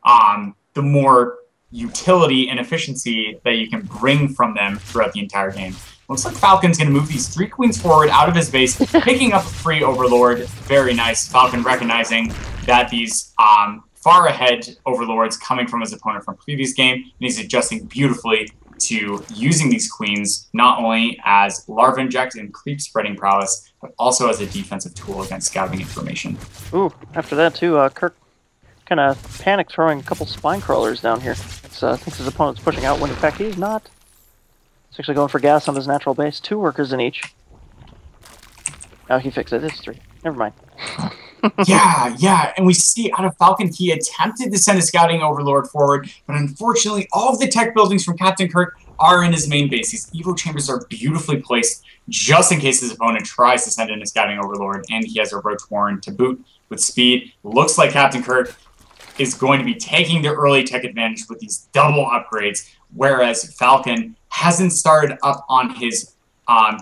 the more utility and efficiency that you can bring from them throughout the entire game. Looks like Falcon's going to move these 3 queens forward out of his base, picking up a free Overlord. Very nice. Falcon recognizing that these far ahead Overlords coming from his opponent from previous game, and he's adjusting beautifully to using these queens not only as larva inject and creep spreading prowess, but also as a defensive tool against scouting information. Ooh, after that too, Kirk kind of panic throwing a couple spine crawlers down here. Thinks his opponent's pushing out when in fact he's not. He's actually going for gas on his natural base. 2 workers in each. Oh, he fixed it. It's 3. Never mind. Yeah. And we see out of Falcon, he attempted to send a scouting Overlord forward, but unfortunately, all of the tech buildings from CptKirk are in his main base. These Evo chambers are beautifully placed just in case his opponent tries to send in a scouting Overlord, and he has a Roach Warren to boot with speed. Looks like CptKirk is going to be taking the early tech advantage with these double upgrades, whereas Falcon hasn't started up on his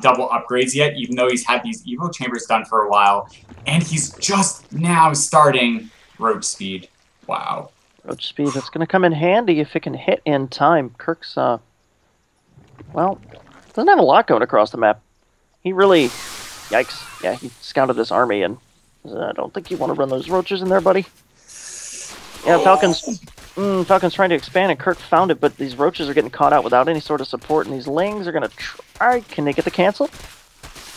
double upgrades yet, even though he's had these Evo chambers done for a while, and he's just now starting Roach Speed. Wow. Roach Speed, that's going to come in handy if it can hit in time. Kirk's, well, doesn't have a lot going across the map. He really, yikes. Yeah, he scouted this army, and I don't think you want to run those roaches in there, buddy. Yeah, Falcon's trying to expand, and Kirk found it, but these roaches are getting caught out without any sort of support, and these Lings are going to try. Can they get the cancel?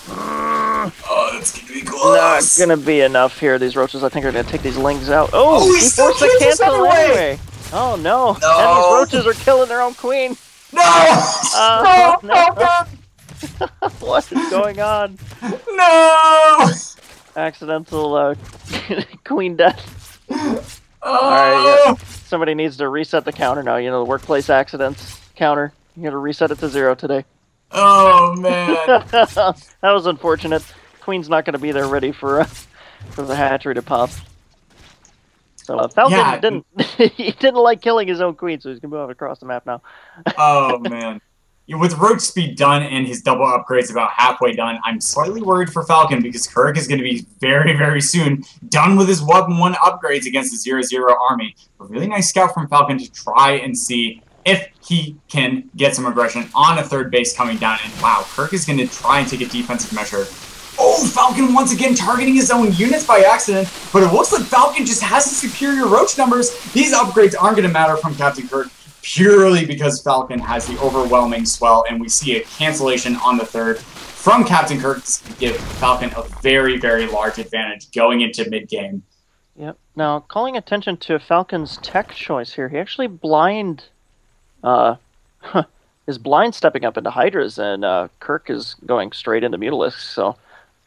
Oh, that's going to be close. Not going to be enough here. These roaches, I think, are going to take these Lings out. Oh, he forced the cancel anyway. Oh, no. And these roaches are killing their own queen. No! No! What is going on? No! Accidental queen death. Oh! Alright, yeah. Somebody needs to reset the counter now. You know, the workplace accidents counter. You gotta reset it to 0 today. Oh man. That was unfortunate. Queen's not gonna be there ready for the hatchery to pop. So Falcon didn't he didn't like killing his own queen, so he's gonna move across the map now. Oh man. With roach speed done and his double upgrades about halfway done, I'm slightly worried for Falcon because Kirk is going to be very, very soon done with his weapon 1 upgrades against the 0-0 army. A really nice scout from Falcon to try and see if he can get some aggression on a third base coming down. And wow, Kirk is going to try and take a defensive measure. Oh, Falcon once again targeting his own units by accident, but it looks like Falcon just has the superior roach numbers. These upgrades aren't going to matter from CptKirk purely because Falcon has the overwhelming swell, and we see a cancellation on the third from CptKirk to give Falcon a very, very large advantage going into mid-game. Yep. Now, calling attention to Falcon's tech choice here, he actually is blind stepping up into Hydras, and Kirk is going straight into Mutalisks, so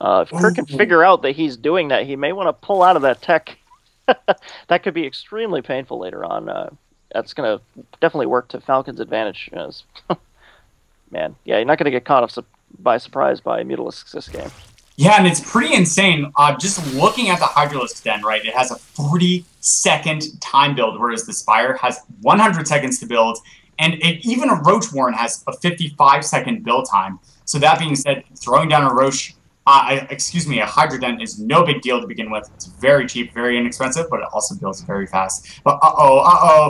if Kirk can figure out that he's doing that, he may want to pull out of that tech. That could be extremely painful later on. That's going to definitely work to Falcon's advantage. Man, yeah, you're not going to get caught by surprise by Mutalisks this game. Yeah, and it's pretty insane. Just looking at the Hydralisk Den, right, it has a 40-second time build, whereas the Spire has 100 seconds to build, and even a Roach Warren has a 55-second build time. So that being said, throwing down a Roach... a Hydra Den is no big deal to begin with. It's very cheap, very inexpensive, but it also builds very fast. But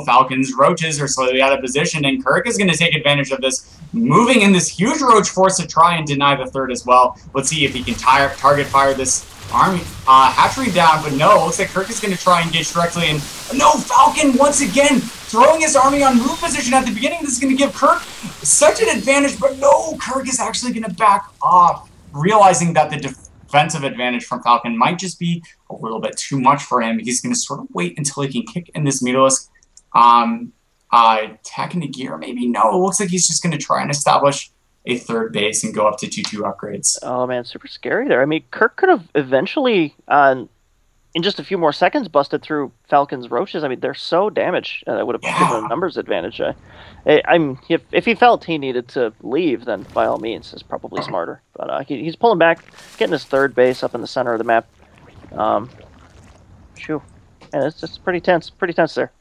Falcon's Roaches are slightly out of position, and Kirk is going to take advantage of this, moving in this huge Roach force to try and deny the third as well. Let's see if he can target fire this army hatchery down, but no, it looks like Kirk is going to try and engage directly, and no, Falcon once again throwing his army on move position at the beginning. This is going to give Kirk such an advantage, but no, Kirk is actually going to back off, realizing that the defensive advantage from Falcon might just be a little bit too much for him. He's going to sort of wait until he can kick in this Mutalisk. Attack into gear, maybe? No, it looks like he's just going to try and establish a third base and go up to 2-2 upgrades. Oh, man, super scary there. I mean, Kirk could have eventually, in just a few more seconds, busted through Falcon's Roaches. I mean, they're so damaged. That would have given him a numbers advantage. If he felt he needed to leave, then by all means, it's probably smarter. But he's pulling back, getting his third base up in the center of the map. Phew. And it's just pretty tense there.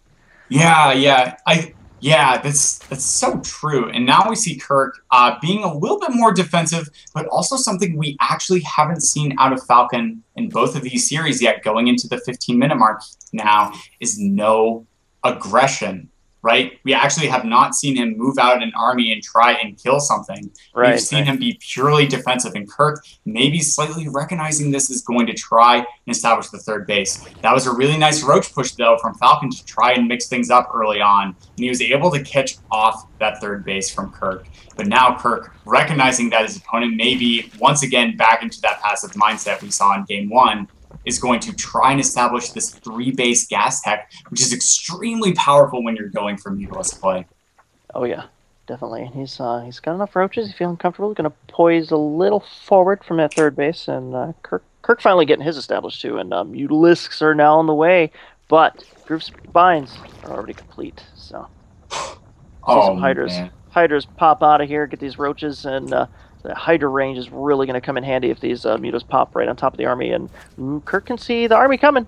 Yeah, that's so true. And now we see Kirk being a little bit more defensive, but also something we actually haven't seen out of Falcon in both of these series yet, going into the 15-minute mark now, is no aggression, right? We actually have not seen him move out an army and try and kill something. Right, We've seen him be purely defensive, and Kirk maybe slightly recognizing this is going to try and establish the third base. That was a really nice Roach push, though, from Falcon to try and mix things up early on, and he was able to catch off that third base from Kirk. But now Kirk, recognizing that his opponent may be once again back into that passive mindset we saw in Game 1, is going to try and establish this 3-base gas tech, which is extremely powerful when you're going for Mutalisk play. Oh yeah, definitely. He's got enough Roaches. He's feeling comfortable. He's going to poise a little forward from that third base, and Kirk finally getting his established too. And Mutalisks are now on the way, but group binds are already complete. So some Hydras pop out of here, get these Roaches, and the Hydra range is really going to come in handy if these Mutas pop right on top of the army, and Kirk can see the army coming.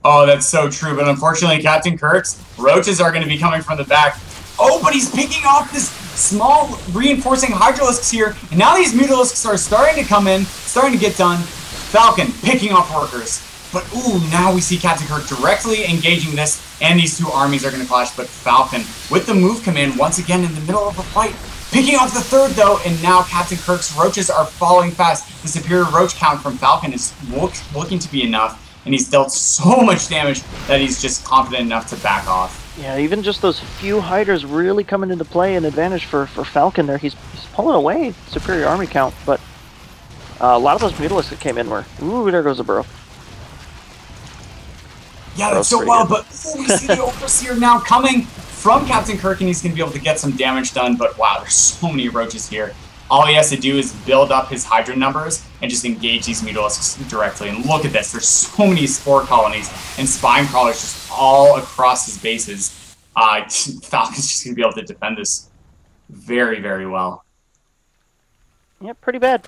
Oh, that's so true, but unfortunately, CptKirk's Roaches are going to be coming from the back. Oh, but he's picking off this small reinforcing Hydralisks here, and now these Mutalisks are starting to come in, starting to get done. Falcon picking off workers. But, ooh, now we see CptKirk directly engaging this, and these two armies are going to clash, but Falcon, with the move command, once again in the middle of a fight, picking off the third, though, and now CptKirk's Roaches are falling fast. The superior Roach count from Falcon is looking to be enough, and he's dealt so much damage that he's just confident enough to back off. Yeah, even just those few Hydras really coming into play, an advantage for Falcon there. He's pulling away superior army count, but a lot of those Mutalisks that came in were... Ooh, there goes a burrow. Yeah, that's so well, but we see the Overseer now coming from CptKirk, and he's going to be able to get some damage done, but wow, there's so many Roaches here. All he has to do is build up his Hydra numbers and just engage these Mutalisks directly. And look at this, there's so many Spore Colonies and Spine Crawlers just all across his bases. Falcon's just going to be able to defend this. very, very well. Yeah, pretty bad.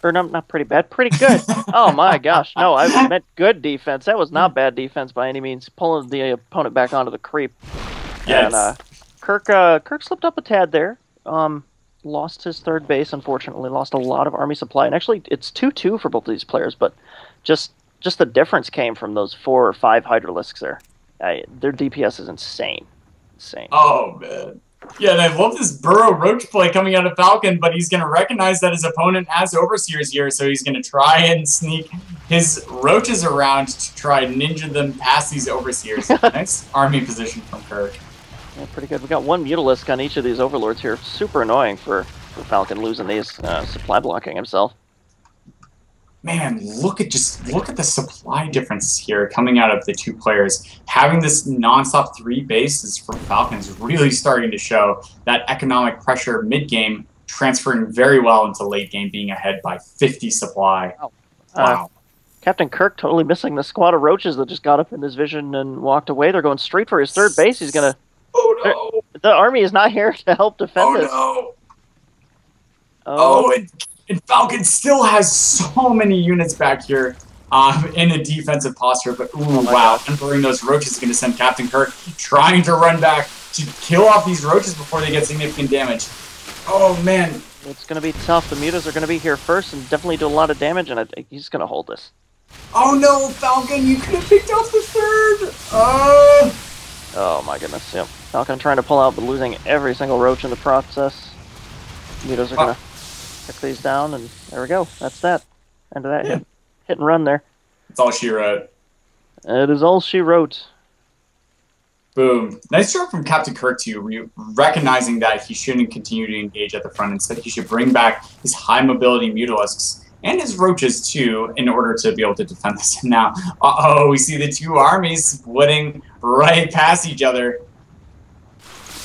Or no, not pretty bad, pretty good. Oh my gosh, no, I meant good defense. That was not bad defense by any means. Pulling the opponent back onto the creep. Yes. And Kirk slipped up a tad there. Lost his third base, unfortunately. Lost a lot of army supply. And actually, it's 2-2 for both of these players, but just the difference came from those 4 or 5 Hydralisks there. Their DPS is insane. Insane. Oh, man. Yeah, and I love this Burrow Roach play coming out of Falcon, but he's going to recognize that his opponent has Overseers here, so he's going to try and sneak his Roaches around to try and ninja them past these Overseers. Nice army position from Kirk. Yeah, pretty good. We got 1 Mutalisk on each of these Overlords here. Super annoying for Falcon losing these, supply blocking himself. Man, look at the supply difference here coming out of the 2 players. Having this nonstop 3 bases for Falcons really starting to show that economic pressure mid-game, transferring very well into late game, being ahead by 50 supply. Wow. CptKirk totally missing the squad of Roaches that just got up in his vision and walked away. They're going straight for his third base. He's gonna... Oh no! The army is not here to help defend this. Oh no! And Falcon still has so many units back here in a defensive posture, but ooh, wow. Entering those Roaches is going to send CptKirk trying to run back to kill off these Roaches before they get significant damage. Oh, man. It's going to be tough. The Mutas are going to be here first and definitely do a lot of damage, and I think he's going to hold this. Oh, no, Falcon, you could have picked off the third. Oh, my goodness. Yep. Falcon trying to pull out, but losing every single Roach in the process. Mutas are going to... pick these down, and there we go. That's that. End of that hit and run there. That's all she wrote. It is all she wrote. Boom. Nice job from CptKirk too, recognizing that he shouldn't continue to engage at the front. Instead, he should bring back his high mobility Mutalisks and his Roaches too in order to be able to defend this. And now, we see the 2 armies splitting right past each other.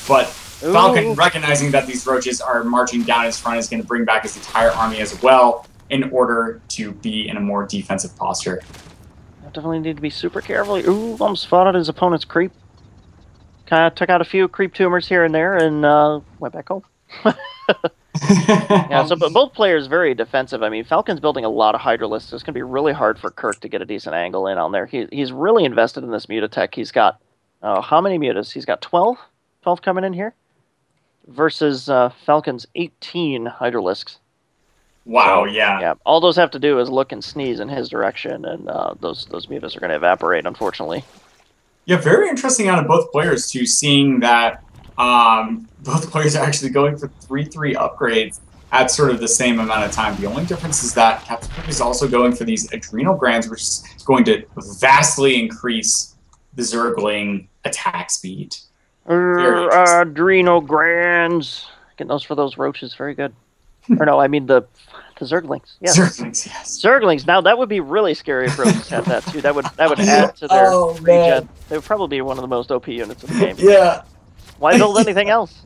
But Falcon, recognizing that these Roaches are marching down his front, is going to bring back his entire army as well in order to be in a more defensive posture. Definitely need to be super careful. Ooh, almost spotted his opponent's creep. Kind of took out a few creep tumors here and there and went back home. Yeah, so but both players very defensive. I mean, Falcon's building a lot of Hydralisks. It's going to be really hard for Kirk to get a decent angle in on there. He's really invested in this Mutatech. He's got, how many Mutas? He's got 12? 12 coming in here? Versus Falcon's 18 Hydralisks. Wow, so, yeah. Yeah, all those have to do is look and sneeze in his direction, and those Mutas are going to evaporate, unfortunately. Yeah, very interesting out of both players, too, seeing that both players are actually going for 3-3 upgrades at sort of the same amount of time. The only difference is that CptKirk is also going for these Adrenal Glands, which is going to vastly increase the Zergling attack speed. Adrenal Glands. Getting those for those Roaches, very good. Or no, I mean the Zerglings. Yes. Zerglings, yes. Zerglings. Now that would be really scary if Roaches had that too. That would add to their regen. They would probably be one of the most OP units in the game. Yeah. Why build anything else?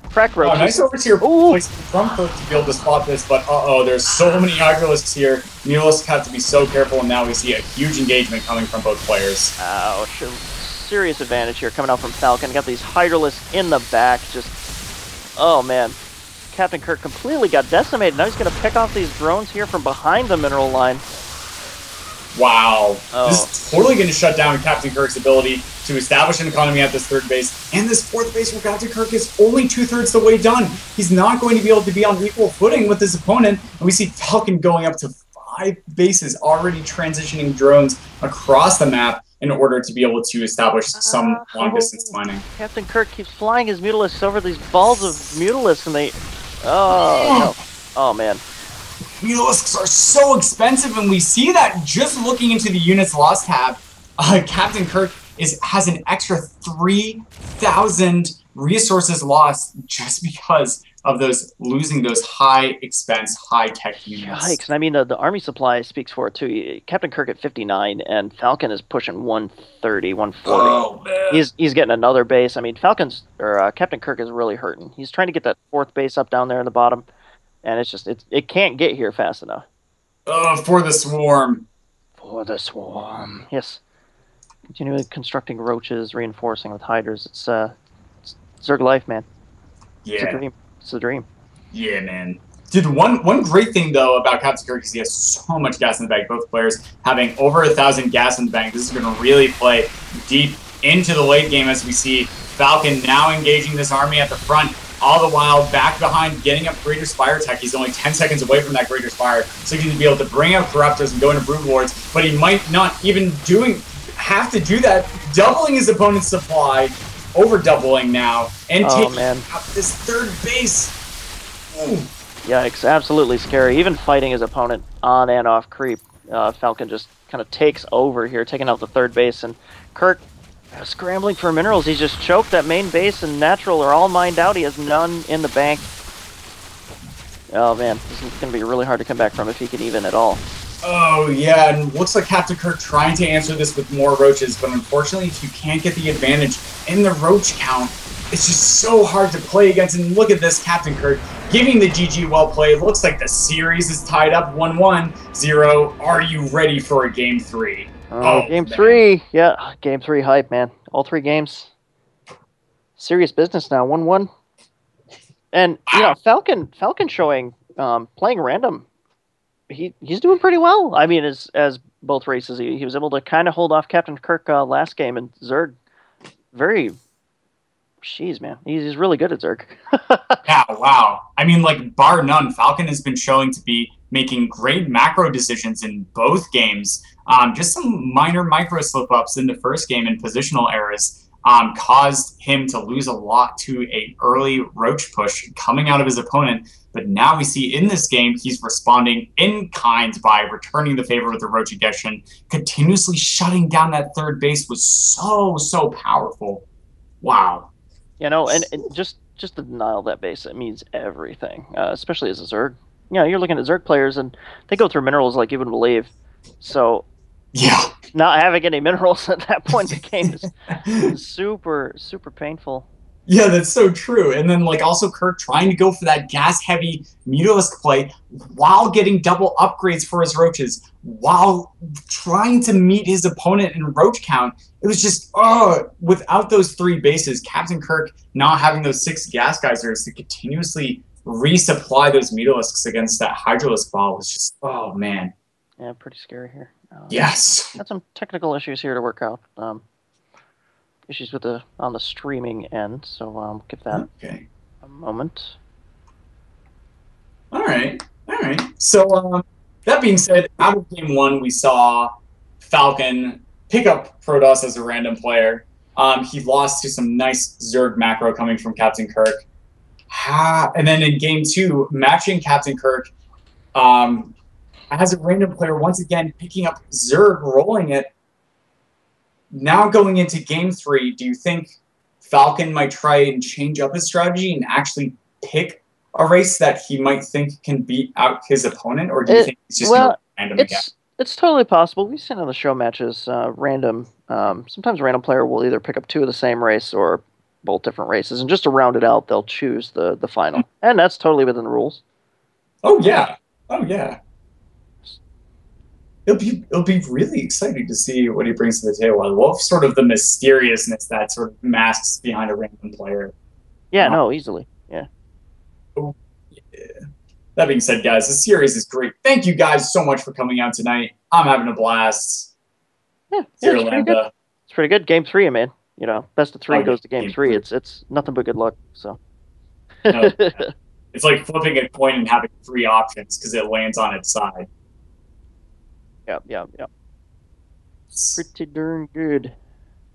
Crack Roaches. Nice Overseer place from Kirk to be able to spot this, but there's so many Hydralisks here. Mutalisks have to be so careful, and now we see a huge engagement coming from both players. Ouch. Serious advantage here coming out from Falcon. Got these Hydralisks in the back. Just, oh man. CptKirk completely got decimated. Now he's going to pick off these drones here from behind the mineral line. Wow. This is totally going to shut down CptKirk's ability to establish an economy at this third base. And this fourth base for CptKirk is only 2/3 the way done. He's not going to be able to be on equal footing with his opponent. And we see Falcon going up to 5 bases, already transitioning drones across the map in order to be able to establish some long-distance mining. CptKirk keeps flying his Mutalisks over these balls of Mutalisks, and they... Oh, no. Oh, man. Mutalisks are so expensive, and we see that just looking into the units lost tab. CptKirk has an extra 3,000 resources lost just because of losing those high expense, high tech units. Yikes! And I mean the army supply speaks for it too. CptKirk at 59, and Falcon is pushing 130, 140. Oh man! He's getting another base. I mean, CptKirk is really hurting. He's trying to get that 4th base up down there in the bottom, and it's just it can't get here fast enough. For the swarm. For the swarm. Yes. Continually constructing Roaches, reinforcing with Hydras. It's Zerg life, man. Yeah. It's a dream. It's a dream. Yeah, man. Dude, one great thing, though, about CptKirk is he has so much gas in the bank. Both players having over 1,000 gas in the bank. This is going to really play deep into the late game as we see Falcon now engaging this army at the front. All the while, back behind, getting up Greater Spire tech. He's only 10 seconds away from that Greater Spire, so he's going to be able to bring out Corruptors and go into Brood Lords, but he might not even have to do that, doubling his opponent's supply, over-doubling now, and taking out this third base. Ooh. Yikes, absolutely scary. Even fighting his opponent on and off creep, Falcon just kind of takes over here, taking out the third base, and Kirk scrambling for minerals. He's just choked. That main base and natural are all mined out. He has none in the bank. Oh man, this is going to be really hard to come back from if he can even at all. Oh yeah, and looks like CptKirk trying to answer this with more roaches, but unfortunately if you can't get the advantage in the roach count, it's just so hard to play against. And look at this, CptKirk giving the GG well played. Looks like the series is tied up 1-1. 0. Are you ready for a game 3? Game 3. Yeah, game 3 hype, man. All 3 games. Serious business now. 1-1. And you know, Falcon showing playing random. He's doing pretty well. I mean, as both races, he was able to kind of hold off CptKirk last game, and Zerg very. Jeez, man, he's really good at Zerg. Yeah, wow. I mean, like, bar none, Falcon has been showing to be making great macro decisions in both games. Just some minor micro slip-ups in the first game and positional errors caused him to lose a lot to a early roach push coming out of his opponent. But now we see in this game, he's responding in kind by returning the favor with the roach ejection. Continuously shutting down that third base was so powerful. Wow. You know, and just the denial of that base, it means everything, especially as a Zerg. You know, you're looking at Zerg players, and they go through minerals like you wouldn't believe. So, yeah, not having any minerals at that point in the game is super painful. Yeah, that's so true. And then, like, also Kirk trying to go for that gas-heavy Mutalisk play while getting double upgrades for his roaches, while trying to meet his opponent in roach count. It was just, without those 3 bases, CptKirk not having those 6 gas geysers to continuously resupply those Mutalisks against that Hydralisk ball was just, oh, man. Yeah, pretty scary here. Yes. Got some technical issues here to work out. Issues with on the streaming end, so I'll give that a moment. All right. So that being said, out of game 1, we saw Falcon pick up Protoss as a random player. He lost to some nice Zerg macro coming from CptKirk. And then in game 2, matching CptKirk as a random player, once again picking up Zerg, rolling it. Now going into game 3, do you think Falcon might try and change up his strategy and actually pick a race that he might think can beat out his opponent, or do you think it's just going to random again? It's totally possible. We've seen on the show matches, random. Sometimes a random player will either pick up 2 of the same race or both different races, and just to round it out, they'll choose the final, and that's totally within the rules. Oh yeah. It'll be really exciting to see what he brings to the table. I love sort of the mysteriousness that sort of masks behind a random player. Yeah, no, easily. Yeah. Oh, yeah. That being said, guys, the series is great. Thank you guys so much for coming out tonight. I'm having a blast. Yeah, it's pretty good. It's pretty good. Game 3, man. You know, best of 3 goes to game 3. It's nothing but good luck. So. No, it's like flipping a coin and having 3 options because it lands on its side. Yeah. Pretty darn good.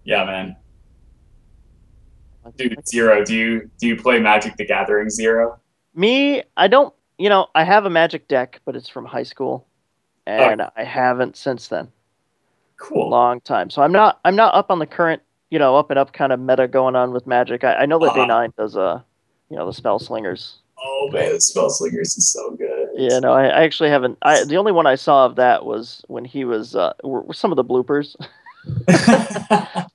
Yeah, man. Dude, Zero, do you play Magic the Gathering, Zero? Me, I don't. You know, I have a Magic deck, but it's from high school, and I haven't since then. Cool. Long time. So I'm not up on the current, up and up kind of meta going on with Magic. I know that Day 9 does the Spell Slingers. Oh man, the Spell Slingers is so good. Yeah, no, I actually haven't. The only one I saw of that was when he was were some of the bloopers.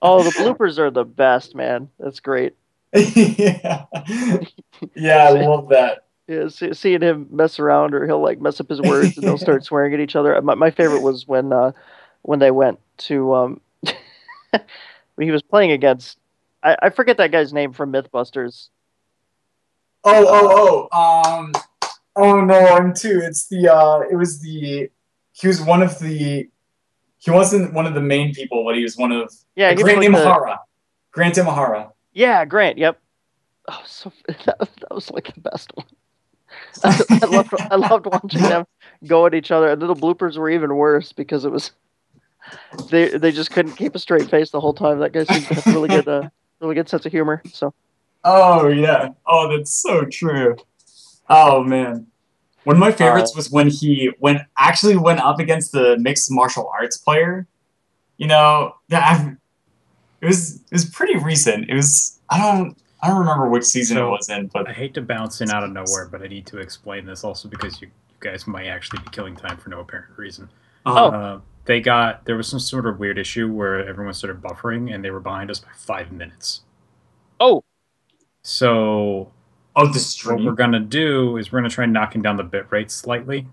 Oh, the bloopers are the best, man. That's great. Yeah, I love that. Yeah, seeing him mess around, or he'll like mess up his words and they'll start swearing at each other. My favorite was when they went to when he was playing against I forget that guy's name from Mythbusters. Oh no, I'm too. It's the he wasn't one of the main people, but he was one of Grant Imahara. Grant Imahara. Yeah, Grant. Yep. Oh, so that was like the best one. I loved watching them go at each other. And little bloopers were even worse because it was they just couldn't keep a straight face the whole time. That guy seemed to have really good sense of humor. So. Oh yeah. Oh, that's so true. Oh man. One of my favorites was when he went up against the mixed martial arts player. You know, it was pretty recent. It was I don't remember which season it was in, but I hate to bounce in out of nowhere, but I need to explain this also because you guys might actually be killing time for no apparent reason. There was some sort of weird issue where everyone started buffering and they were behind us by 5 minutes. Oh. So the stream. What we're gonna do is we're gonna try knocking down the bitrate slightly